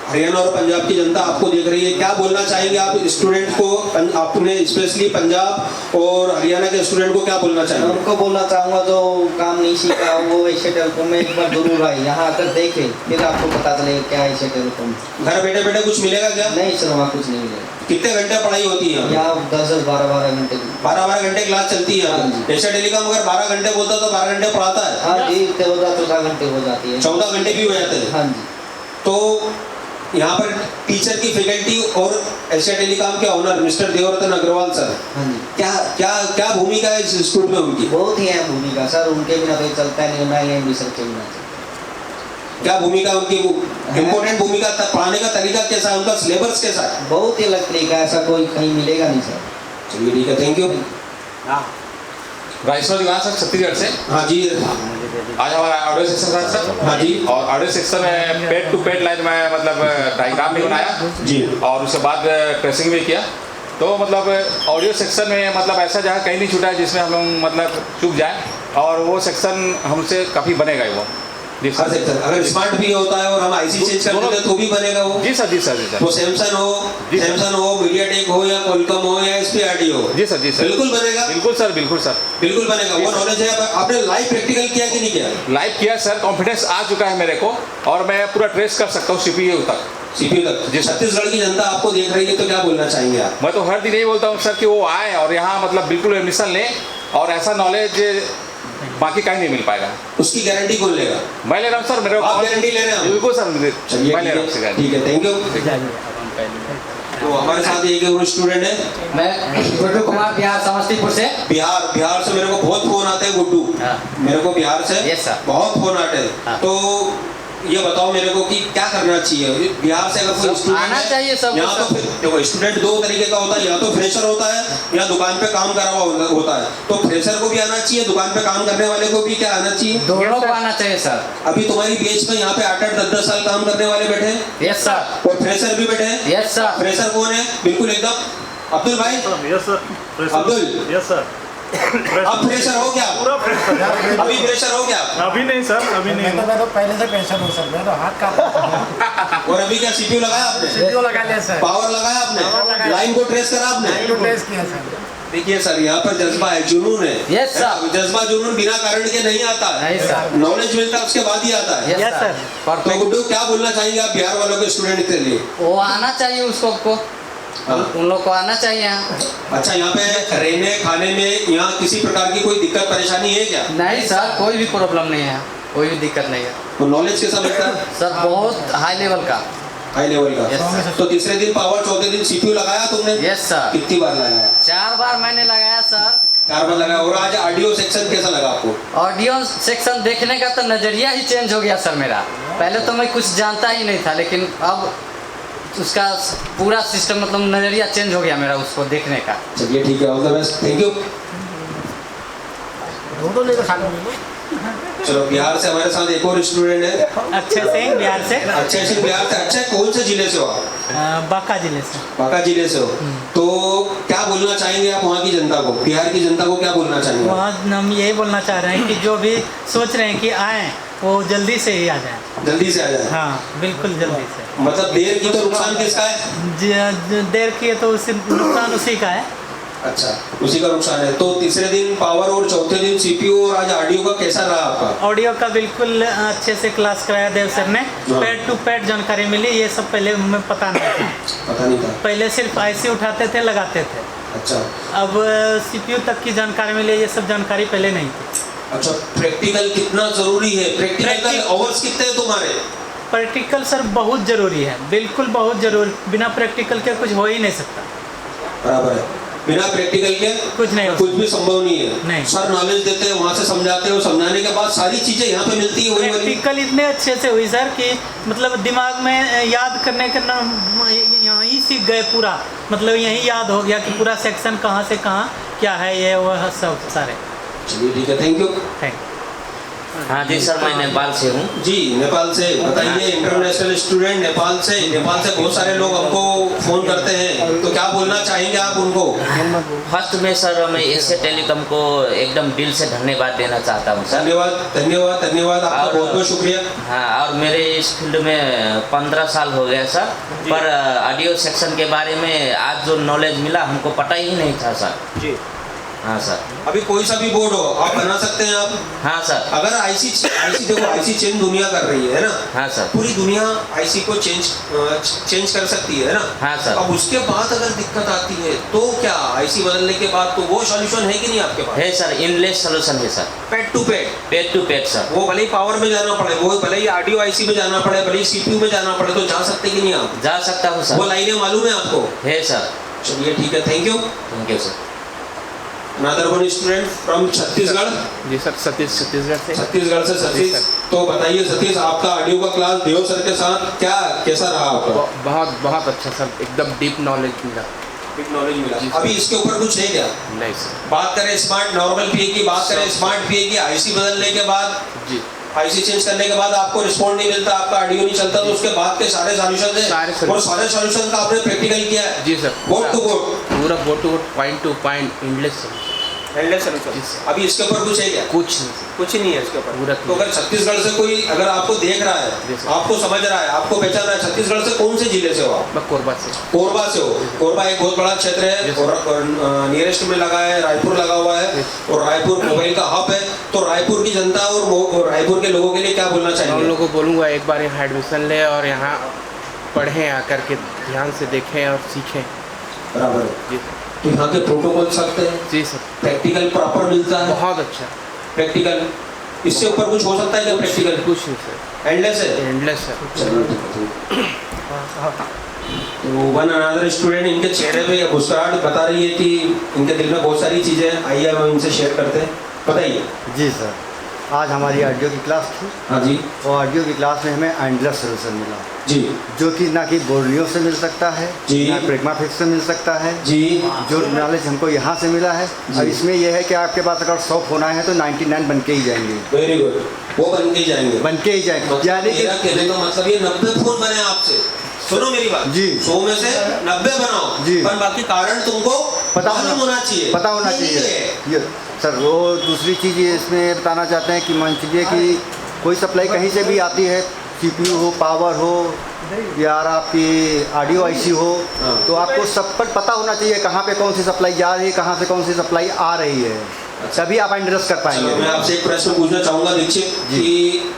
Speaker 21: हरियाणा और पंजाब की जनता आपको देख रही है, क्या बोलना चाहेंगे आप स्टूडेंट को? आपने स्पेशली पंजाब और हरियाणा के स्टूडेंट को क्या बोलना चाहेंगे?
Speaker 9: उनको बोलना चाहूँगा जो काम नहीं सीखा वो एशिया टेलीकॉम में एक बार जरूर आए, यहाँ आकर देखे, फिर आपको पता चलेगा क्या है एशिया टेलीकॉम।
Speaker 21: घर बैठे बैठे कुछ मिलेगा क्या?
Speaker 9: नहीं सर, वहाँ कुछ नहीं मिलेगा।
Speaker 21: कितने घंटे पढ़ाई होती है
Speaker 9: यहाँ? 10-12 घंटे।
Speaker 21: 12 घंटे क्लास चलती है। एशिया टेलीकॉम अगर 12 घंटे बोलता तो 12 घंटे पढ़ाता है?
Speaker 9: हाँ जी, 14 घंटे हो जाती है।
Speaker 21: 14 घंटे भी हो जाते हैं?
Speaker 9: हाँ जी।
Speaker 21: तो यहाँ पर टीचर की फैकल्टी और एशिया टेलीकॉम के honour mister Devratan Agarwal sir, क्या भूमिका है इस इंस्टीट्यूट में उनकी?
Speaker 9: बहुत ही है भूमिका सर, उनके बिना तो चलता नहीं, ना ही एमडी सर के बिना।
Speaker 21: क्या भूमिका उनकी? इम्पोर्टेंट भूमिका, पढ़ाने का तरीका कैसा है, उनका सिलेबस कैसा है?
Speaker 9: बहुत ही अलग तरीका, ऐसा कोई कहीं मिलेगा नहीं सर।
Speaker 21: चलिए ठीक है, थैंक यू।
Speaker 17: राइसवा निवास सर, छत्तीसगढ़ से।
Speaker 21: हाँ जी।
Speaker 17: आज हमारा ऑडियो सेक्शन था सर। हाँ जी। और ऑडियो सेक्शन में पेड टू पेड लाइन में मतलब डायग्राम भी बनाया जी, और उसके बाद ट्रेसिंग भी किया। तो मतलब ऑडियो सेक्शन में मतलब ऐसा जगह कहीं नहीं छूटा है जिसमें हम लोग मतलब चुप जाए, और वो सेक्शन हमसे काफ़ी बनेगा ही वो। जी सर।
Speaker 21: अगर स्मार्ट भी होता है और हम आईसी चेंज कर देते हैं तो भी बनेगा वो।
Speaker 17: जी सर, जी सर, जी सर।
Speaker 21: वो सैमसंग हो, मीडियाटेक हो या कोलकम हो या एसपीआरटी हो।
Speaker 17: जी सर, जी सर।
Speaker 21: बिल्कुल बनेगा।
Speaker 17: बिल्कुल सर, बिल्कुल सर, बिल्कुल
Speaker 21: बनेगा। वो नॉलेज है। आपने लाइव प्रैक्टिकल किया कि नहीं किया?
Speaker 17: लाइव किया सर, कॉन्फिडेंस आ चुका है मेरे को, और मैं पूरा ट्रेस कर सकता हूँ सीपीयू तक।
Speaker 21: जी। छत्तीसगढ़ की जनता आपको देख रही है तो क्या बोलना चाहेंगे आप?
Speaker 17: मैं तो हर दिन यही बोलता हूँ सर कि वो आए और यहाँ मतलब बिल्कुल एडमिशन लें, और ऐसा नॉलेज बाकी कहीं नहीं मिल पाएगा।
Speaker 21: उसकी गारंटी कौन लेगा?
Speaker 17: मैं ले रहा हूँ सर। मेरे
Speaker 21: आप गारंटी ले रहे हैं?
Speaker 17: बिल्कुल सर, मैं ले रहा हूँ।
Speaker 21: ठीक है, थैंक यू। तो हमारे साथ एक और स्टूडेंट है।
Speaker 6: मैं गुड्डू कुमार, बिहार समस्तीपुर से।
Speaker 21: बिहार से मेरे को बहुत फोन आते हैं गुड्डू। मेरे को बिहार से बहुत फोन आते हैं। तो ये बताओ मेरे को कि क्या करना चाहिए बिहार से? अगर कोई स्टूडेंट
Speaker 6: आना चाहिए सब।
Speaker 21: यहाँ तो फिर देखो, स्टूडेंट दो तरीके का होता है, या तो फ्रेशर होता है या दुकान पे काम करा हुआ होता है। तो फ्रेशर को भी आना चाहिए, दुकान पे काम करने वाले को भी क्या आना चाहिए?
Speaker 6: दोनों को आना चाहिए सर।
Speaker 21: अभी तुम्हारी बेच में यहाँ पे 8-8, 10-10 साल काम करने वाले बैठे हैं।
Speaker 6: Yes sir.
Speaker 21: और फ्रेशर भी बैठे हैं।
Speaker 6: Yes sir.
Speaker 21: फ्रेशर कौन है? बिल्कुल एकदम अब्दुल भाई।
Speaker 2: Yes sir.
Speaker 21: Abdul.
Speaker 2: Yes sir.
Speaker 21: अब प्रेशर हो गया?
Speaker 2: पूरा प्रेशर।
Speaker 21: अभी प्रेशर हो गया?
Speaker 2: अभी नहीं सर, अभी नहीं।
Speaker 22: मैं तो पहले से पेंशन हो सर, मैं तो हाथ का।
Speaker 21: और अभी क्या सीपीयू लगाया आपने?
Speaker 22: सीपीयू लगा लिया सर।
Speaker 21: पावर लगाया आपने? लाइन को ट्रेस करा आपने?
Speaker 22: लाइन को ट्रेस किया सर।
Speaker 21: देखिए सर, यहाँ पर जज्बा है, जुनून है।
Speaker 6: Yes sir.
Speaker 21: जज्बा जुनून बिना कारण के नहीं आता है। नॉलेज मिलता है उसके बाद ही आता है।
Speaker 6: Yes sir.
Speaker 21: तो गुड्डू क्या बोलना चाहेंगे आप बिहार वालों के स्टूडेंट के लिए?
Speaker 6: वो आना चाहिए उसको, उन लोग को आना चाहिए यहाँ।
Speaker 21: अच्छा, यहाँ पे रहने खाने में यहाँ किसी प्रकार की कोई दिक्कत परेशानी है क्या?
Speaker 6: नहीं सर, कोई भी प्रॉब्लम नहीं है, कोई भी दिक्कत नहीं है।
Speaker 21: तो नॉलेज कैसा मिलता है
Speaker 6: सर? बहुत हाई लेवल का।
Speaker 21: हाई लेवल का। तो तीसरे दिन पावर, चौथे दिन सीपीयू लगाया तुमने?
Speaker 6: Yes sir.
Speaker 21: कितनी बार लगाया?
Speaker 6: 4 बार मैंने लगाया सर।
Speaker 21: 4 बार लगाया। और आज ऑडियो सेक्शन कैसा लगा आपको?
Speaker 6: ऑडियो सेक्शन देखने का तो नज़रिया ही चेंज हो गया सर मेरा। पहले तो मैं कुछ जानता ही नहीं था, लेकिन अब उसका पूरा सिस्टम मतलब नज़रिया चेंज हो गया मेरा उसको देखने का।
Speaker 21: चलिए ठीक है, all the best, thank you. चलो, बिहार से हमारे साथ एक और स्टूडेंट है।
Speaker 20: अच्छे सिंह बिहार से।
Speaker 21: अच्छे सिंह बिहार से। अच्छा, कौन से जिले से हो आप?
Speaker 20: बांका जिले से।
Speaker 21: बांका जिले से हो। तो क्या बोलना चाहेंगे आप वहाँ की जनता को, बिहार की जनता को क्या बोलना चाहेंगे?
Speaker 20: वहाँ हम यही बोलना चाह रहे हैं कि जो भी सोच रहे हैं कि आए, वो जल्दी से ही आ जाए।
Speaker 21: जल्दी से आ जाए।
Speaker 20: हाँ, बिल्कुल जल्दी से।
Speaker 21: मतलब देर की तो नुकसान किसका है?
Speaker 20: देर की है तो नुकसान उसी का है।
Speaker 21: अच्छा, उसी का नुकसान है। तो तीसरे दिन पावर और चौथे दिन सीपीयू और आज ऑडियो का कैसा रहा आपका?
Speaker 20: ऑडियो का बिल्कुल अच्छे से क्लास कराया देव सर ने। पैड टू पैड जानकारी मिली, ये सब पहले हमें पता नहीं था।
Speaker 21: पता नहीं था।
Speaker 20: पहले सिर्फ आईसी उठाते थे, लगाते थे।
Speaker 21: अच्छा।
Speaker 20: अब सीपीयू तक की जानकारी मिली, ये सब जानकारी पहले नहीं थी।
Speaker 21: अच्छा, प्रैक्टिकल कितना जरूरी है? प्रैक्टिकल आवर्स कितने हैं तुम्हारे?
Speaker 20: प्रैक्टिकल सर बहुत ज़रूरी है, बिल्कुल बहुत ज़रूरी। बिना प्रैक्टिकल के कुछ हो ही नहीं सकता।
Speaker 21: बराबर है, बिना प्रैक्टिकल के
Speaker 20: कुछ नहीं,
Speaker 21: कुछ भी संभव नहीं है।
Speaker 20: नहीं।
Speaker 21: सर नॉलेज देते हैं, वहाँ से समझाते हो, समझाने के बाद सारी चीज़ें यहाँ पे मिलती है।
Speaker 20: प्रैक्टिकल इतने अच्छे से हुई सर कि मतलब दिमाग में याद करने के यहीं सीख गए पूरा। मतलब यहीं याद हो गया कि पूरा सेक्शन कहाँ से कहाँ क्या है, ये वह सब सारे।
Speaker 21: चलिए ठीक है, थैंक यू।
Speaker 12: हाँ जी सर, मैं नेपाल से हूँ।
Speaker 21: जी, नेपाल से। बताइए, इंटरनेशनल स्टूडेंट नेपाल से बहुत सारे लोग हमको फ़ोन करते हैं, तो क्या बोलना चाहेंगे आप उनको?
Speaker 12: फर्स्ट में सर मैं एशिया टेलीकॉम को एकदम दिल से धन्यवाद देना चाहता हूँ सर।
Speaker 21: धन्यवाद धन्यवाद धन्यवाद, आपका बहुत बहुत शुक्रिया।
Speaker 12: हाँ, और मेरे इस फील्ड में 15 साल हो गया सर, पर ऑडियो सेक्शन के बारे में आज जो नॉलेज मिला हमको पता ही नहीं था सर। जी हाँ सर।
Speaker 21: अभी कोई सा भी बोर्ड हो आप बना सकते हैं आप?
Speaker 12: हाँ सर।
Speaker 21: अगर आईसी देखो, आईसी चेंज दुनिया कर रही है ना?
Speaker 12: हाँ सर।
Speaker 21: पूरी दुनिया आईसी को चेंज कर सकती है ना?
Speaker 12: हाँ सर।
Speaker 21: अब उसके बाद अगर दिक्कत आती है तो क्या आईसी बदलने के बाद तो वो सॉल्यूशन है कि नहीं आपके पास?
Speaker 12: है सर, इनलेस सॉल्यूशन है sir.
Speaker 21: Pad to pad
Speaker 12: sir.
Speaker 21: वो भले ही पावर में जाना पड़े, वो भले ही ऑडियो आईसी में जाना पड़े, भले ही सीपीयू में जाना पड़े, तो जा सकते कि नहीं आप?
Speaker 12: जा सकता हूँ सर।
Speaker 21: वो लाइनें मालूम है आपको?
Speaker 12: है सर।
Speaker 21: चलिए ठीक है, thank you sir. Another one student from Chhattisgarh.
Speaker 16: जी सर, छत्तीसगढ़ से।
Speaker 21: छत्तीसगढ़ से सतीश। तो बताइए सतीश, आपका ऑडियो का क्लास देव सर के साथ कैसा रहा आपका?
Speaker 16: बहुत अच्छा सर, एकदम डीप नॉलेज मिला।
Speaker 21: बिग नॉलेज मिला। अभी इसके ऊपर कुछ है क्या?
Speaker 7: नहीं सर।
Speaker 21: बात करें स्मार्ट नॉर्मल पीए की, बात करें स्मार्ट पीए की, आईसी बदलने के बाद
Speaker 7: जी
Speaker 21: आईसी चेंज करने के बाद आपको रिस्पॉन्ड नहीं मिलता, आपका ऑडियो नहीं चलता, तो उसके बाद के सारे सॉल्यूशन है और सारे सॉल्यूशन का आपने प्रैक्टिकल किया है?
Speaker 7: जी सर।
Speaker 21: बोर्ड टू बोर्ड,
Speaker 7: पूरा board to board, point to point, endless
Speaker 21: solution. अभी इसके ऊपर कुछ है क्या?
Speaker 7: कुछ नहीं,
Speaker 21: कुछ ही नहीं है इसके ऊपर।
Speaker 7: पूरा
Speaker 21: तो अगर छत्तीसगढ़ से कोई अगर आपको देख रहा है, आपको समझ रहा है, आपको पहचान रहा है, छत्तीसगढ़ से कौन से जिले से हो आप?
Speaker 7: मैं कोरबा से।
Speaker 21: कोरबा से हो। कोरबा एक बहुत बड़ा क्षेत्र है और नियरेस्ट में लगा है, रायपुर लगा हुआ है और रायपुर मोबाइल का हब है। तो रायपुर की जनता और रायपुर के लोगों के लिए क्या बोलना चाहिए?
Speaker 7: उन लोगों को बोलूँगा एक बार यहाँ एडमिशन ले और यहाँ पढ़ें, आकर के ध्यान से देखें और सीखें।
Speaker 21: बराबर
Speaker 7: जी।
Speaker 21: तो यहाँ के प्रोटोकॉल सख्त है?
Speaker 7: जी सर।
Speaker 21: प्रैक्टिकल प्रॉपर मिलता है?
Speaker 7: बहुत अच्छा
Speaker 21: प्रैक्टिकल। इससे ऊपर कुछ हो सकता है क्या प्रैक्टिकल?
Speaker 7: कुछ नहीं सर।
Speaker 21: एंडलेस है?
Speaker 7: एंडलेस है।
Speaker 21: चलो तो वन अनदर स्टूडेंट, इनके चेहरे पे मुस्कुराहट बता रही है कि इनके दिल में बहुत सारी चीज़ें, आइए हम इनसे शेयर करते हैं। बताइए।
Speaker 8: जी सर, आज हमारी ऑडियो की क्लास थी।
Speaker 21: हाँ जी।
Speaker 8: और ऑडियो की क्लास में हमें एंडलेस सोल्यूशन मिला
Speaker 21: जी,
Speaker 8: जो कि ना कि बोर्नियो से मिल सकता है
Speaker 21: जी,
Speaker 8: ना प्रिग्माफिक्स से मिल सकता है
Speaker 21: जी।
Speaker 8: जो नॉलेज हमको यहाँ से मिला है। और इसमें यह है कि आपके पास अगर 100 फोन आए हैं तो 99 बन के ही जाएंगे।
Speaker 21: वेरी गुड, वो बन के ही जाएंगे।
Speaker 8: बन के ही जाएंगे, यानी कि
Speaker 21: मेरा कहने का मतलब ये 90 फोन बने आपसे। सुनो मेरी बात
Speaker 8: जी,
Speaker 21: 100 में से 90 बनाओ
Speaker 8: जी,
Speaker 21: पर बाकी कारण तुमको
Speaker 8: पता
Speaker 21: होना चाहिए,
Speaker 8: पता होना चाहिए। ये सर वो दूसरी चीज़ ये इसमें बताना चाहते हैं कि मान लीजिए कि कोई सप्लाई कहीं से भी आती है, CPU हो, पावर हो या आपकी ऑडियो आईसी हो, तो आपको सब पर पता होना चाहिए कहाँ पे कौन सी सप्लाई जा रही है, कहाँ से कौन सी सप्लाई आ रही है, तभी आप एंडरेस्ट कर पाएंगे।
Speaker 21: मैं आपसे एक प्रश्न पूछना चाहूँगा दीक्षित कि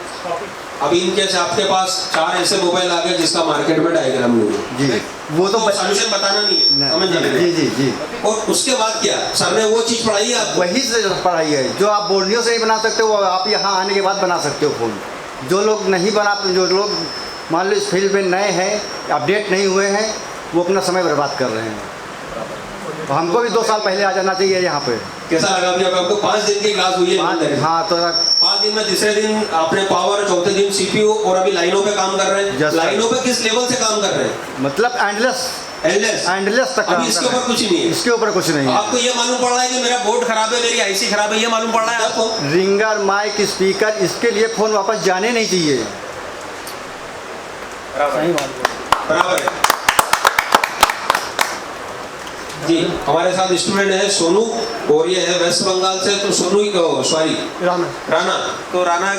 Speaker 21: अभी इनके से आपके पास 4 ऐसे मोबाइल आ गए जिसका मार्केट में डायग्राम नहीं है
Speaker 8: जी, वो तो
Speaker 21: सॉल्यूशन बताना नहीं है, समझ जाएंगे।
Speaker 8: जी जी जी।
Speaker 21: और उसके बाद क्या सर ने वो चीज़ पढ़ाई है आपको?
Speaker 8: वही से पढ़ाई है जो आप बोर्नियो से नहीं बना सकते वो आप यहाँ आने के बाद बना सकते हो फ़ोन। जो लोग नहीं बना, जो लोग मान लो इस फील्ड में नए हैं, अपडेट नहीं हुए हैं, वो अपना समय बर्बाद कर रहे हैं। तो हमको भी 2 साल पहले आ जाना चाहिए यहाँ पे।
Speaker 21: कैसा लगा अभी आपको? 5 दिन की क्लास हुई है।
Speaker 8: हाँ, तो
Speaker 21: 5 दिन में तीसरे दिन आपने पावर, चौथे दिन CPU और अभी लाइनों पे काम कर रहे हैं। लाइनों पे किस लेवल से काम कर रहे हैं?
Speaker 8: मतलब एंडलेस तक।
Speaker 21: अभी इसके ऊपर कुछ नहीं है?
Speaker 8: इसके ऊपर कुछ नहीं है।
Speaker 21: आपको ये मालूम पड़ रहा है कि मेरा बोर्ड खराब है, मेरी आईसी खराब है, ये मालूम पड़ रहा है आपको?
Speaker 8: रिंगर, माइक, स्पीकर, इसके लिए फ़ोन वापस जाने नहीं चाहिए।
Speaker 21: बराबर है जी। हमारे साथ स्टूडेंट है सोनू और ये है वेस्ट बंगाल से। तो सोनू ही कहो, सॉरी राणा। तो राणा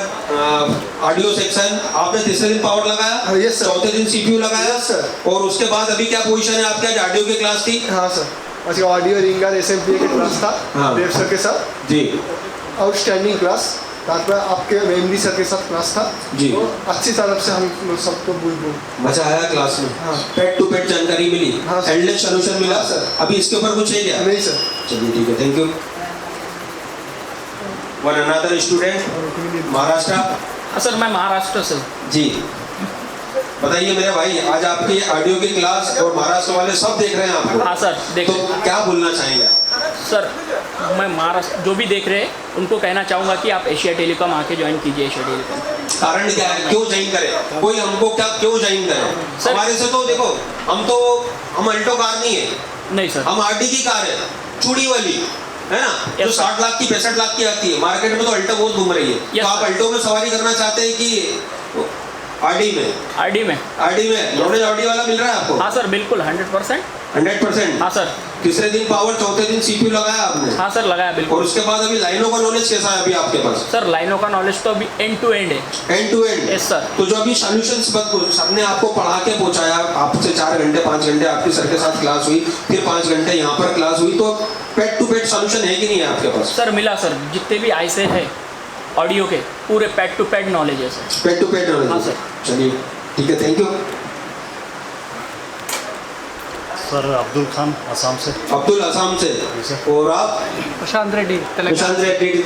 Speaker 21: ऑडियो सेक्शन आपने तीसरे दिन पावर लगाया?
Speaker 23: Yes sir.
Speaker 21: चौथे दिन CPU लगाया?
Speaker 23: सर।
Speaker 21: और उसके बाद अभी क्या पोजीशन है आपके? आज ऑडियो की क्लास थी?
Speaker 23: हाँ सर, आज ऑडियो रिंगर SMP की क्लास था।
Speaker 21: हाँ।
Speaker 23: देव सर के साथ
Speaker 21: जी,
Speaker 23: आउटस्टैंडिंग क्लास। ताकि आपके मेमरी सर के साथ क्लास था
Speaker 21: जी।
Speaker 23: तो अच्छी तरफ से हम सबको
Speaker 21: मजा आया क्लास में?
Speaker 23: हाँ।
Speaker 21: पेट टू पेट जानकारी मिली?
Speaker 23: हाँ सर।
Speaker 21: एंडलेस सॉल्यूशन मिला?
Speaker 23: हाँ सर।
Speaker 21: अभी इसके ऊपर कुछ है क्या?
Speaker 23: नहीं सर।
Speaker 21: चलिए ठीक है, thank you. One another student Maharashtra.
Speaker 13: Sir मैं महाराष्ट्र से।
Speaker 21: जी बताइए मेरे भाई, आज आपकी ऑडियो की क्लास और महाराष्ट्र वाले सब देख रहे हैं आपको।
Speaker 13: हाँ सर देख।
Speaker 21: तो क्या बोलना चाहेंगे?
Speaker 13: सर मैं महाराष्ट्र जो भी देख रहे हैं उनको कहना चाहूँगा कि आप एशिया टेलीकॉम आके ज्वाइन कीजिए। एशिया टेलीकॉम
Speaker 21: कारण क्या है, क्यों ज्वाइन करें? कोई हमको क्या क्यों ज्वाइन करें? हमारे से तो देखो, हम अल्टो कार नहीं है।
Speaker 13: नहीं सर,
Speaker 21: हम RD की कार है, चूड़ी वाली है ना, जो 60 लाख की 65 लाख की आती है। मार्केट में तो अल्टो बहुत घूम रही है। तो आप अल्टो में सवारी करना चाहते हैं कि RD में नॉलेज ऑडियो वाला मिल रहा है आपको?
Speaker 13: हाँ सर बिल्कुल 100%।
Speaker 21: हाँ सर। तीसरे दिन पावर, चौथे दिन CPU लगाया आपने?
Speaker 13: हाँ सर लगाया बिल्कुल।
Speaker 21: और उसके बाद अभी लाइनों का नॉलेज कैसा है अभी आपके पास?
Speaker 13: सर लाइनों का नॉलेज तो अभी एंड टू एंड है।
Speaker 21: End to end?
Speaker 13: Yes sir.
Speaker 21: तो जो अभी सॉल्यूशंस सबने आपको पढ़ा के पहुंचाया, आपसे 4 घंटे 5 घंटे आपके सर के साथ क्लास हुई, फिर 5 घंटे यहाँ पर क्लास हुई, तो पेट टू पेट सॉल्यूशन है कि नहीं है आपके पास?
Speaker 13: सर मिला सर, जितने भी ऐसे है ऑडियो के पूरे पेट टू पेट नॉलेज है सर।
Speaker 21: पेट टू पेट नॉलेज?
Speaker 13: हाँ सर।
Speaker 21: चलिए ठीक है, thank you.
Speaker 2: Sir Abdul Khan Assam से।
Speaker 21: अब्दुल असम से। और आप?
Speaker 15: प्रशांत रेड्डी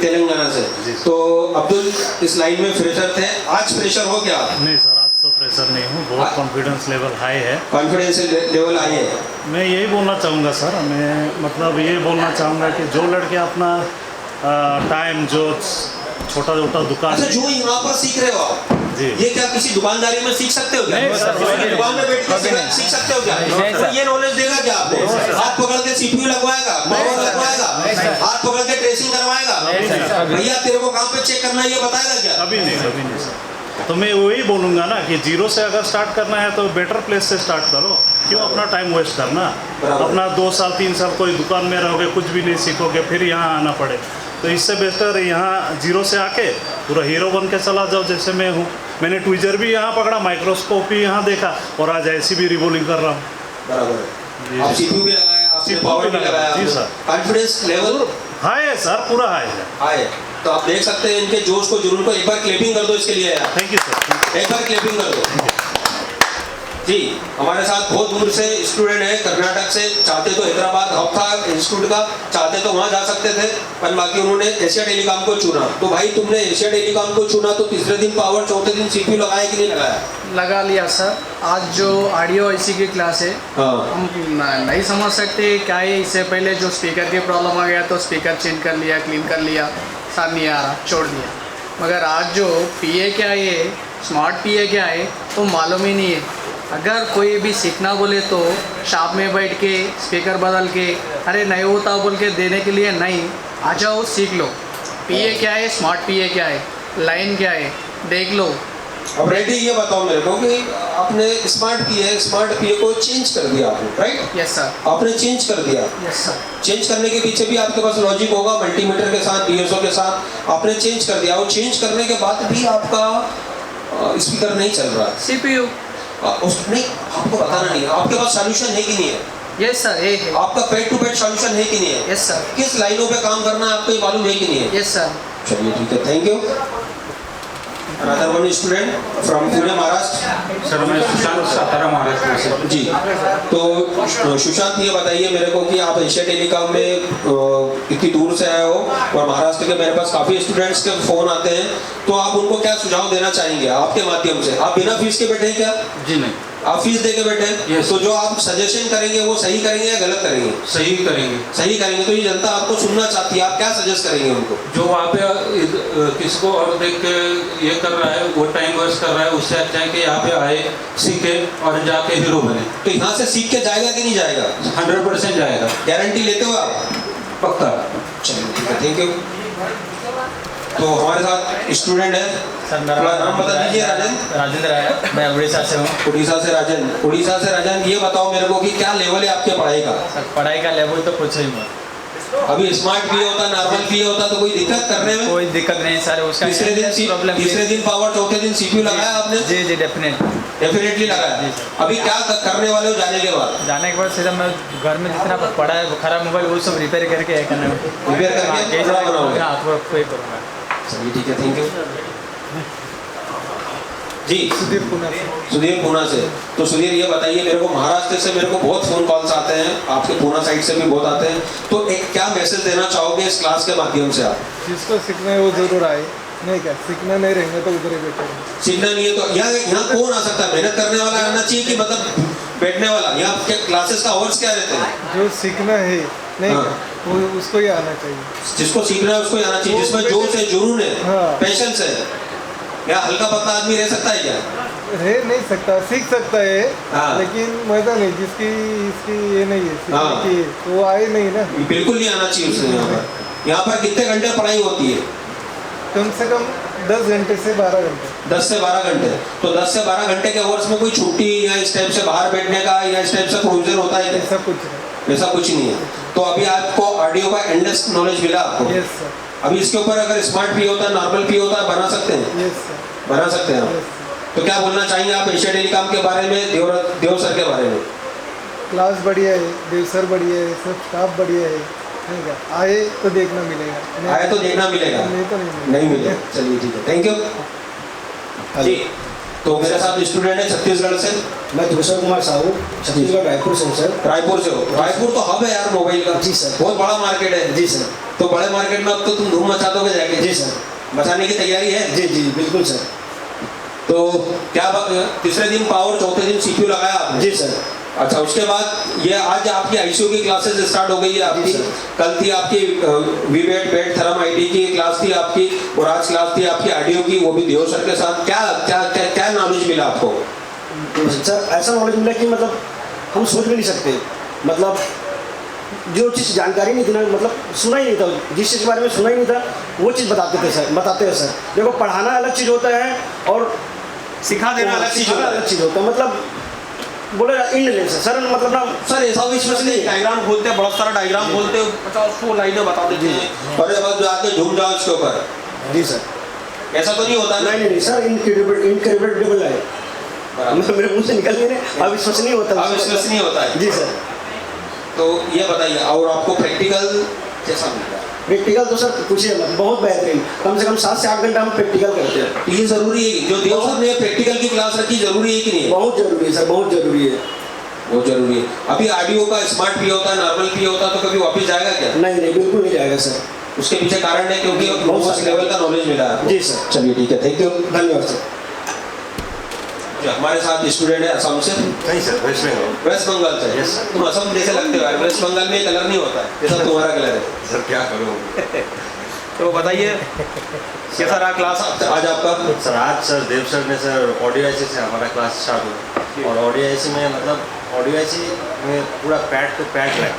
Speaker 21: तेलंगाना से। तो अब्दुल इस लाइन में फ्रेशर थे, आज फ्रेशर हो क्या?
Speaker 2: नहीं सर, आज तो फ्रेशर नहीं हूँ, बहुत कॉन्फिडेंस लेवल हाई है।
Speaker 21: कॉन्फिडेंस लेवल हाई है।
Speaker 2: मैं यही बोलना चाहूँगा सर, मैं मतलब ये बोलना चाहूँगा कि जो लड़के अपना टाइम जो छोटा छोटा दुकान
Speaker 21: अच्छा, जो यहाँ पर सीख रहे हो आप, ये क्या किसी दुकानदारी में सीख सकते हो क्या? किसी दुकान में बैठ के सीख सकते हो क्या? तो ये नॉलेज देगा क्या आपको? हाथ पकड़ के सीपीयू लगवाएगा, पावर लगवाएगा, हाथ पकड़ के ट्रेसिंग करवाएगा, भैया तेरे को कहाँ पे चेक करना है ये बताएगा क्या?
Speaker 2: अभी नहीं सर। तो मैं वही बोलूँगा ना कि जीरो से अगर स्टार्ट करना है तो बेटर प्लेस से स्टार्ट करो, क्यों अपना टाइम वेस्ट करना? अपना 2 साल 3 साल कोई दुकान में रहोगे, कुछ भी नहीं सीखोगे, फिर यहाँ आना पड़े। तो इससे बेहतर यहाँ जीरो से आके पूरा हीरो बन के चला जाओ, जैसे मैं हूँ। मैंने ट्विजर भी यहाँ पकड़ा, माइक्रोस्कोप भी यहाँ देखा, और आज ऐसी भी रिवॉल्विंग कर रहा हूँ।
Speaker 21: बराबर। आप सीपीयू भी लगाया, आपने पावर भी लगाया,
Speaker 2: जी सर।
Speaker 21: कॉन्फिडेंस लेवल
Speaker 2: हाई है सर, पूरा हाई है।
Speaker 21: हाई है। तो आप देख सकते हैं इनके जोश को, जुनून को। एक बार क्लैपिंग कर दो इसके लिए यार।
Speaker 2: Thank you sir.
Speaker 21: एक बार क्लैपिंग कर दो जी। हमारे साथ बहुत दूर से स्टूडेंट है, कर्नाटक से। चाहते तो हैदराबाद हब था इंस्टीट्यूट का, चाहते तो वहाँ जा सकते थे, पर बाकी उन्होंने एशिया टेलीकॉम को चुना। तो भाई तुमने एशिया टेलीकॉम को चुना, तो तीसरे दिन पावर, चौथे दिन सीपीयू लगाया कि नहीं लगाया?
Speaker 14: लगा लिया सर। आज जो ऑडियो आईसी की क्लास है, हम नहीं समझ सकते क्या है। इससे पहले जो स्पीकर की प्रॉब्लम आ गया तो स्पीकर चेंज कर लिया, क्लीन कर लिया, साथ नहीं आ रहा, छोड़ दिया। मगर आज जो पीए क्या है, स्मार्ट पीए क्या है, तो मालूम ही नहीं है। अगर कोई भी सीखना बोले तो शॉप में बैठ के स्पीकर बदल के अरे नहीं होता बोल के देने के लिए नहीं, आ जाओ सीख लो। पीए क्या है, स्मार्ट पीए क्या है, लाइन क्या है, देख लो।
Speaker 21: अब रेडी ये बताओ मेरे को कि आपने स्मार्ट पीए को चेंज कर दिया आपने, राइट?
Speaker 14: Yes sir.
Speaker 21: आपने चेंज कर दिया।
Speaker 14: Yes sir.
Speaker 21: चेंज करने के पीछे भी आपके पास लॉजिक होगा, मल्टीमीटर के साथ, डीएसओ के साथ आपने चेंज कर दिया। और चेंज करने के बाद भी आपका स्पीकर नहीं चल रहा।
Speaker 14: सीपीयू
Speaker 21: नहीं, आपको बताना नहीं है। आपके पास सॉल्यूशन है कि नहीं है?
Speaker 14: यस सर, है।
Speaker 21: आपका पेड टू पेड सॉल्यूशन है कि नहीं है?
Speaker 14: Yes sir.
Speaker 21: किस लाइनों पे काम करना है आपको ये मालूम है कि नहीं है?
Speaker 14: Yes sir.
Speaker 21: चलिए ठीक है, thank you. Another one student from Pune, Maharashtra.
Speaker 18: Sir मैं सुशांत, सातारा महाराष्ट्र से।
Speaker 21: जी, तो सुशांत ये बताइए मेरे को कि आप एशिया टेलीकॉम में इतनी दूर से आए हो और महाराष्ट्र के मेरे पास काफ़ी स्टूडेंट्स के फ़ोन आते हैं, तो आप उनको क्या सुझाव देना चाहेंगे आपके माध्यम से? आप बिना फीस के बैठे हैं क्या?
Speaker 18: जी नहीं,
Speaker 21: आप फीस दे के बैठे हैं। तो जो आप सजेशन करेंगे वो सही करेंगे या गलत करेंगे?
Speaker 18: सही करेंगे।
Speaker 21: सही करेंगे। तो ये जनता आपको सुनना चाहती है, आप क्या सजेस्ट करेंगे उनको?
Speaker 18: जो वहाँ पे किसको और देख के ये कर रहा है, वो टाइम वेस्ट कर रहा है, उससे अच्छा है कि यहाँ पे आए, सीखे और जाके हीरो बने।
Speaker 21: तो यहाँ से सीख के जाएगा कि नहीं जाएगा?
Speaker 18: 100% जाएगा।
Speaker 21: गारंटी लेते हो आप?
Speaker 18: पक्का।
Speaker 21: चलिए ठीक है, थैंक यू। तो हमारे साथ स्टूडेंट है,
Speaker 19: सर मेरा
Speaker 21: नाम बता दीजिए।
Speaker 19: राजेंद्र है, मैं उड़ीसा से हूँ।
Speaker 21: उड़ीसा से राजन, ये बताओ मेरे को कि क्या लेवल है आपके पढ़ाई का?
Speaker 19: सर पढ़ाई का लेवल तो कुछ ही मत।
Speaker 21: अभी स्मार्ट भी होता, नॉर्मल भी होता, तो कोई दिक्कत करने में?
Speaker 19: कोई दिक्कत नहीं सर। उसका
Speaker 21: तीसरे दिन पावर, चौथे दिन सीपीयू लगाया आपने?
Speaker 19: जी
Speaker 21: डेफिनेटली लगाया। अभी क्या करने वाले हो जाने के बाद?
Speaker 19: जाने के बाद सीधा मैं घर में जितना पड़ा है खराब मोबाइल वो सब रिपेयर करके करूँगा।
Speaker 21: चलिए ठीक है, थैंक यू जी। सुधीर पूना से। तो सुधीर ये बताइए मेरे को, महाराष्ट्र से मेरे को बहुत फोन कॉल्स आते हैं, आपके पूना साइड से भी बहुत आते हैं, तो एक क्या मैसेज देना चाहोगे इस क्लास के माध्यम से आप?
Speaker 23: जिसको सीखना है वो जरूर आए, नहीं क्या सीखना नहीं रहेंगे तो उधर ही बैठे।
Speaker 21: सीखना नहीं है तो यहाँ कौन आ सकता है? मेहनत करने वाला आना चाहिए कि मतलब बैठने वाला? यहाँ क्या क्लासेस का आवर्स क्या रहते हैं?
Speaker 23: जो सीखना है नहीं वो उसको ही आना चाहिए।
Speaker 21: जिसको सीखना है उसको ही आना चाहिए, जिसमें जोश है, जुनून है, पेशेंस है। या हल्का पतला आदमी रह सकता है क्या?
Speaker 23: रह नहीं सकता, सीख सकता है, लेकिन मजा नहीं। जिसकी इसकी ये नहीं है सीखने की, तो वो आए नहीं ना।
Speaker 21: बिल्कुल नहीं आना चाहिए उसने। यहाँ पर कितने घंटे पढ़ाई होती है?
Speaker 23: कम से कम 10 घंटे से 12 घंटे।
Speaker 21: 10 से 12 घंटे। तो 10 से 12 घंटे के आवर्स में कोई छुट्टी या इस टाइप से बाहर बैठने का या इस टाइप से प्रोविजन होता है?
Speaker 23: ऐसा कुछ नहीं,
Speaker 21: ऐसा कुछ नहीं है। तो अभी आपको ऑडियो का एंडलेस नॉलेज मिला आपको?
Speaker 23: Yes sir.
Speaker 21: अभी इसके ऊपर अगर स्मार्ट पी होता है, नॉर्मल पी होता है, बना सकते हैं?
Speaker 23: यस सर,
Speaker 21: बना सकते हैं आप। तो क्या बोलना चाहेंगे आप एशिया टेलीकॉम के बारे में, देव सर के बारे में?
Speaker 23: क्लास बढ़िया है, देव सर बढ़िया है, सब स्टाफ बढ़िया है। नहीं क्या आए तो देखना मिलेगा,
Speaker 21: आए तो देखना मिलेगा,
Speaker 23: नहीं तो
Speaker 21: नहीं मिलेगा। चलिए ठीक है, थैंक यू जी। तो मेरे साथ स्टूडेंट है छत्तीसगढ़ से।
Speaker 24: मैं धूसर कुमार साहू, छत्तीसगढ़ रायपुर से हूँ सर।
Speaker 21: रायपुर से हो? रायपुर तो हब है यार मोबाइल का।
Speaker 24: जी सर।
Speaker 21: बहुत बड़ा मार्केट है।
Speaker 24: जी सर।
Speaker 21: तो बड़े मार्केट में अब तो तुम धूम मचा दोगे जाके?
Speaker 24: जी सर।
Speaker 21: मचाने की तैयारी है?
Speaker 24: जी जी बिल्कुल सर।
Speaker 21: तो क्या तीसरे दिन पावर, चौथे दिन सीपीयू लगाया आपने?
Speaker 24: जी सर।
Speaker 21: अच्छा, उसके बाद ये आज आपकी आईसीयू की क्लासेस स्टार्ट हो गई है आपकी। कल थी आपकी वीवेट बेड थर्म आईडी की क्लास थी आपकी, और आज क्लास थी आपकी ऑडियो की, वो भी देव सर के साथ। क्या क्या क्या क्या नॉलेज मिला आपको?
Speaker 24: सर ऐसा नॉलेज मिला कि मतलब हम सोच भी नहीं सकते, मतलब जो चीज़ जानकारी नहीं थी ना, मतलब सुना ही नहीं था, जिस चीज़ के बारे में सुना ही नहीं था वो चीज़ बताते हैं सर। देखो पढ़ाना अलग चीज़ होता है और
Speaker 21: सिखा देना अलग चीज़
Speaker 24: होता है। मतलब बोले इंड सर, मतलब ना
Speaker 21: सर ऐसा विश्वसनीय डायग्राम खोलते हैं, बहुत सारा डायग्राम खोलते हैं, 50 लाइनें बता देते हैं और बस जाके झूम जाओ इसके ऊपर।
Speaker 24: जी सर,
Speaker 21: ऐसा तो नहीं होता?
Speaker 24: नहीं सर, इनक्रेडिबल है, मेरे मुंह से निकल नहीं रहे, अविश्वसनीय होता है।
Speaker 21: अविश्वसनीय होता है जी सर। तो ये बताइए, और आपको प्रैक्टिकल कैसा मिलता है?
Speaker 24: प्रैक्टिकल तो सर पूछिए मत, बहुत बेहतरीन, कम से कम 7 से 8 घंटा हम प्रैक्टिकल करते हैं।
Speaker 21: ये जरूरी है, जो देव सर ने प्रैक्टिकल की क्लास रखी, जरूरी है कि नहीं?
Speaker 24: बहुत जरूरी है सर, बहुत जरूरी है,
Speaker 21: बहुत जरूरी है। अभी ऑडियो का स्मार्ट पी होता है, नॉर्मल पी होता है, तो कभी वापस जाएगा क्या?
Speaker 24: नहीं बिल्कुल नहीं जाएगा सर।
Speaker 21: उसके पीछे कारण है क्योंकि बहुत लेवल का नॉलेज मिला है।
Speaker 24: जी सर।
Speaker 21: चलिए ठीक है, थैंक यू,
Speaker 24: धन्यवाद सर।
Speaker 21: जो हमारे साथ स्टूडेंट है असम से? नहीं सर, वेस्ट बंगाल। वेस्ट बंगाल से? यस। तुम असम जैसे लगते हो यार, वेस्ट बंगाल में कलर नहीं होता है जैसा तुम्हारा कलर है। सर क्या करूँ तो बताइए कैसा रहा क्लास आज आपका?
Speaker 1: सर आज सर देव सर ने सर ऑडियो आईसी से हमारा क्लास स्टार्ट हुआ, और ऑडियो आईसी में मतलब ऑडियो आईसी में पूरा पैड टू पैड लाइन,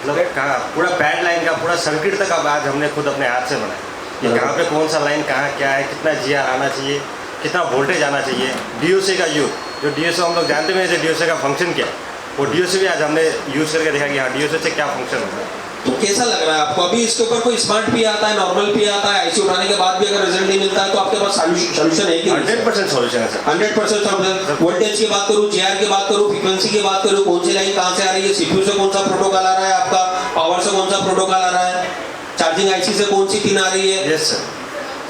Speaker 1: मतलब पूरा पैड लाइन का पूरा सर्किट तक अब आज हमने खुद अपने हाथ से बनाया कि कहाँ पे कौन सा लाइन कहाँ क्या है, कितना जीआर आना चाहिए, कितना वोल्टेज आना चाहिए, डीओसी का यूज, जो डीओसी हम लोग जानते हैं डीओसी का फंक्शन क्या है, वो डीओसी भी आज हमने यूज़ करके देखा कि हाँ डीओसी से क्या फंक्शन होता है।
Speaker 21: तो कैसा लग रहा है आपको? अभी इसके ऊपर कोई स्मार्ट पी आता है, नॉर्मल पी आता है, आईसी उठाने के बाद भी अगर रिजल्ट नहीं मिलता है तो आपके पास सोल्यूशन है कि?
Speaker 1: 100% सोल्यूशन है सर,
Speaker 21: 100% सोल्यूशन। वोल्टेज की बात करूँ, जीआर की बात करूँ, फ्रीक्वेंसी की बात करूँ, कौन सी लाइन कहाँ से आ रही है, सीपीयू से कौन सा प्रोटोकॉल आ रहा है आपका, पावर से कौन सा प्रोटोकॉल आ रहा है, चार्जिंग आईसी से कौन सी पिन आ रही है?
Speaker 1: Yes sir.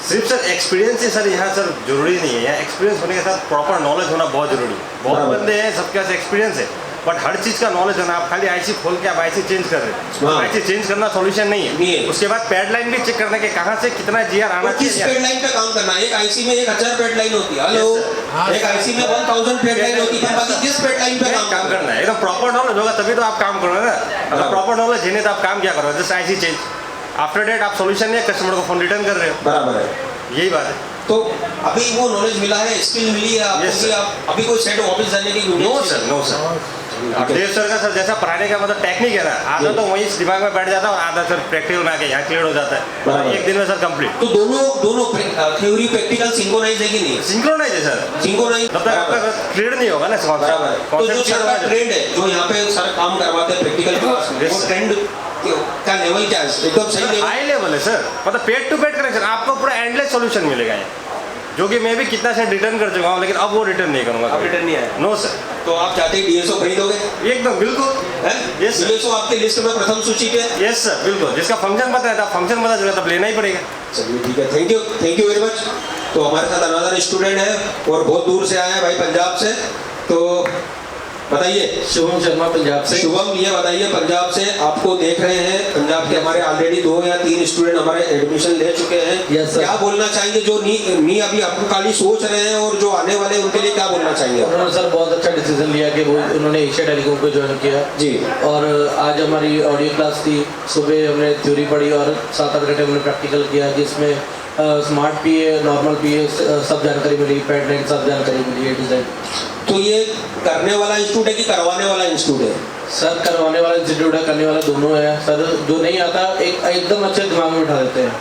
Speaker 1: सिर्फ सर एक्सपीरियंस ही सर यहाँ सर जरूरी नहीं है, एक्सपीरियंस होने के साथ प्रॉपर नॉलेज होना बहुत जरूरी है। बहुत बंदे हैं सबके पास एक्सपीरियंस है, बट हर चीज़ का नॉलेज होना। आप खाली आईसी खोल के आप आईसी चेंज कर रहे हैं, आईसी चेंज करना सॉल्यूशन नहीं है। उसके बाद पैड लाइन भी चेक करना कि कहाँ से कितना जीआर आना चाहिए,
Speaker 21: किस पैड लाइन पे काम करना है। एक आईसी में 1000 पैड लाइन होती है, हेलो, एक आईसी में 1000 पैड लाइन होती है, बाकी किस पैड लाइन पे
Speaker 1: काम करना है। एकदम प्रॉपर नॉलेज होगा तभी तो आप काम करोगे ना, अगर प्रॉपर नॉलेज है नहीं तो आप काम क्या करोगे? Just IC change, after date आप सोल्यूशन नहीं, कस्टमर को फोन रिटर्न कर रहे हो।
Speaker 21: बराबर है,
Speaker 1: यही बात है।
Speaker 21: तो अभी वो नॉलेज मिला है, स्किल मिली है आपको कि आप अभी कोई सेट वापस जाने की?
Speaker 1: No sir, no sir. Dev sir का सर जैसा पढ़ाने का मतलब टेक्निक है ना, आधा तो वहीं दिमाग में बैठ जाता है और आधा सर प्रैक्टिकल में आके यहाँ क्लियर हो जाता है एक दिन में सर कंप्लीट।
Speaker 21: तो दोनों थ्योरी प्रैक्टिकल सिंक्रोनाइज है कि नहीं?
Speaker 1: सिंक्रोनाइज है सर,
Speaker 21: सिंक्रोनाइज।
Speaker 1: तब तक आपका ट्रेड नहीं होगा ना सर।
Speaker 21: बराबर। तो जो सर का ट्रेंड है, जो यहाँ पे सर काम करवाते हैं प्रैक्टिकल क्लास, वो ट्रेंड का लेवल क्या है? एकदम सही लेवल,
Speaker 1: हाई लेवल है सर, मतलब पेड टू पेड कनेक्शन, आपको पूरा एंडलेस सॉल्यूशन मिलेगा यहाँ, जो कि मैं भी कितना से रिटर्न कर चुका हूँ, लेकिन अब वो रिटर्न नहीं करूँगा।
Speaker 21: अब रिटर्न नहीं आया?
Speaker 1: No sir.
Speaker 21: तो आप चाहते हैं डीएसओ खरीदोगे?
Speaker 1: एकदम बिल्कुल।
Speaker 21: यस, डीएसओ आपके लिस्ट में प्रथम सूची पे?
Speaker 1: यस सर, बिल्कुल। जिसका फंक्शन पता है था, फंक्शन पता चला तब लेना ही पड़ेगा।
Speaker 21: चलिए ठीक है, थैंक यू वेरी मच। तो हमारे साथ अनदर स्टूडेंट है और बहुत दूर से आया है भाई, पंजाब से। तो बताइए।
Speaker 3: शुभम शर्मा पंजाब से।
Speaker 21: शुभम, ये बताइए पंजाब से आपको देख रहे हैं, पंजाब के हमारे ऑलरेडी 2 या 3 स्टूडेंट हमारे एडमिशन ले चुके हैं। क्या बोलना चाहेंगे जो नी अभी आपको खाली सोच रहे हैं और जो आने वाले उनके लिए क्या बोलना चाहेंगे?
Speaker 3: उन्होंने सर बहुत अच्छा डिसीजन लिया कि वो उन्होंने एशिया टेलीकॉम को ज्वाइन किया
Speaker 21: जी।
Speaker 3: और आज हमारी ऑडियो क्लास थी, सुबह हमने थ्योरी पढ़ी और 7-8 घंटे हमने प्रैक्टिकल किया, जिसमें स्मार्ट पी है, नॉर्मल पी है, सब जानकारी मिली, पैड लाइन सब जानकारी मिली है डिज़ाइन।
Speaker 21: तो ये करने वाला इंस्टीट्यूट है कि करवाने वाला इंस्टीट्यूट है?
Speaker 3: सर करवाने वाला इंस्टीट्यूट है, करने वाला दोनों है सर। जो नहीं आता एकदम अच्छे दिमाग में उठा देते हैं।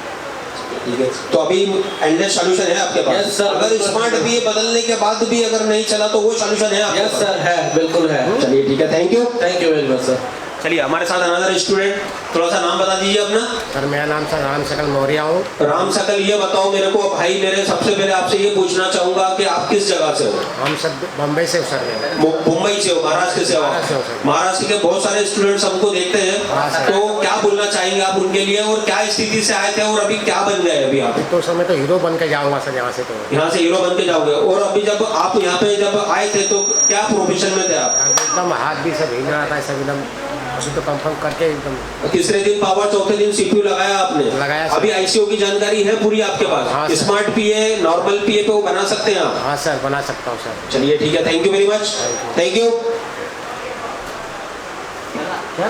Speaker 21: ठीक है, तो अभी एंडलेस सॉल्यूशन है आपके पास?
Speaker 3: Yes sir.
Speaker 21: अगर स्मार्ट पी बदलने के बाद भी अगर नहीं चला तो वो सॉल्यूशन है आपके
Speaker 3: पास? यस सर, है, बिल्कुल है।
Speaker 21: चलिए ठीक है, thank you
Speaker 3: very much sir.
Speaker 21: चलिए हमारे साथ अनदर स्टूडेंट, थोड़ा सा नाम बता दीजिए अपना।
Speaker 22: सर मेरा नाम सर राम सकल मौर्या हूँ।
Speaker 21: राम सकल, ये बताओ मेरे को भाई, मेरे सबसे पहले आपसे ये पूछना चाहूंगा कि आप किस जगह से हो?
Speaker 22: हम सब बम्बई से हो सर।
Speaker 21: मुंबई से हो, महाराष्ट्र से हो? महाराष्ट्र के बहुत सारे स्टूडेंट्स हमको देखते हैं, तो क्या बोलना चाहेंगे आप उनके लिए, और क्या स्थिति से आए थे और अभी क्या बन गए अभी आप?
Speaker 22: तो समय तो हीरो बन के जाऊंगा सर यहाँ से। तो
Speaker 21: यहाँ से हीरो बन के जाओगे। और अभी जब आप यहाँ पे जब आए थे तो क्या प्रोफेशन में थे आप?
Speaker 22: एकदम हाथ भी सब हिल रहा था, सब एकदम तो कंफर्म करके एकदम।
Speaker 21: तीसरे दिन पावर, चौथे दिन सीपीयू लगाया आपने?
Speaker 22: लगाया।
Speaker 21: अभी आईसीयू की जानकारी है पूरी आपके पास?
Speaker 22: हाँ,
Speaker 21: स्मार्ट पीए, नॉर्मल पीए पे वो बना सकते हैं आप?
Speaker 22: हाँ सर, बना सकता हूँ सर।
Speaker 21: चलिए ठीक है, thank you very much, thank you.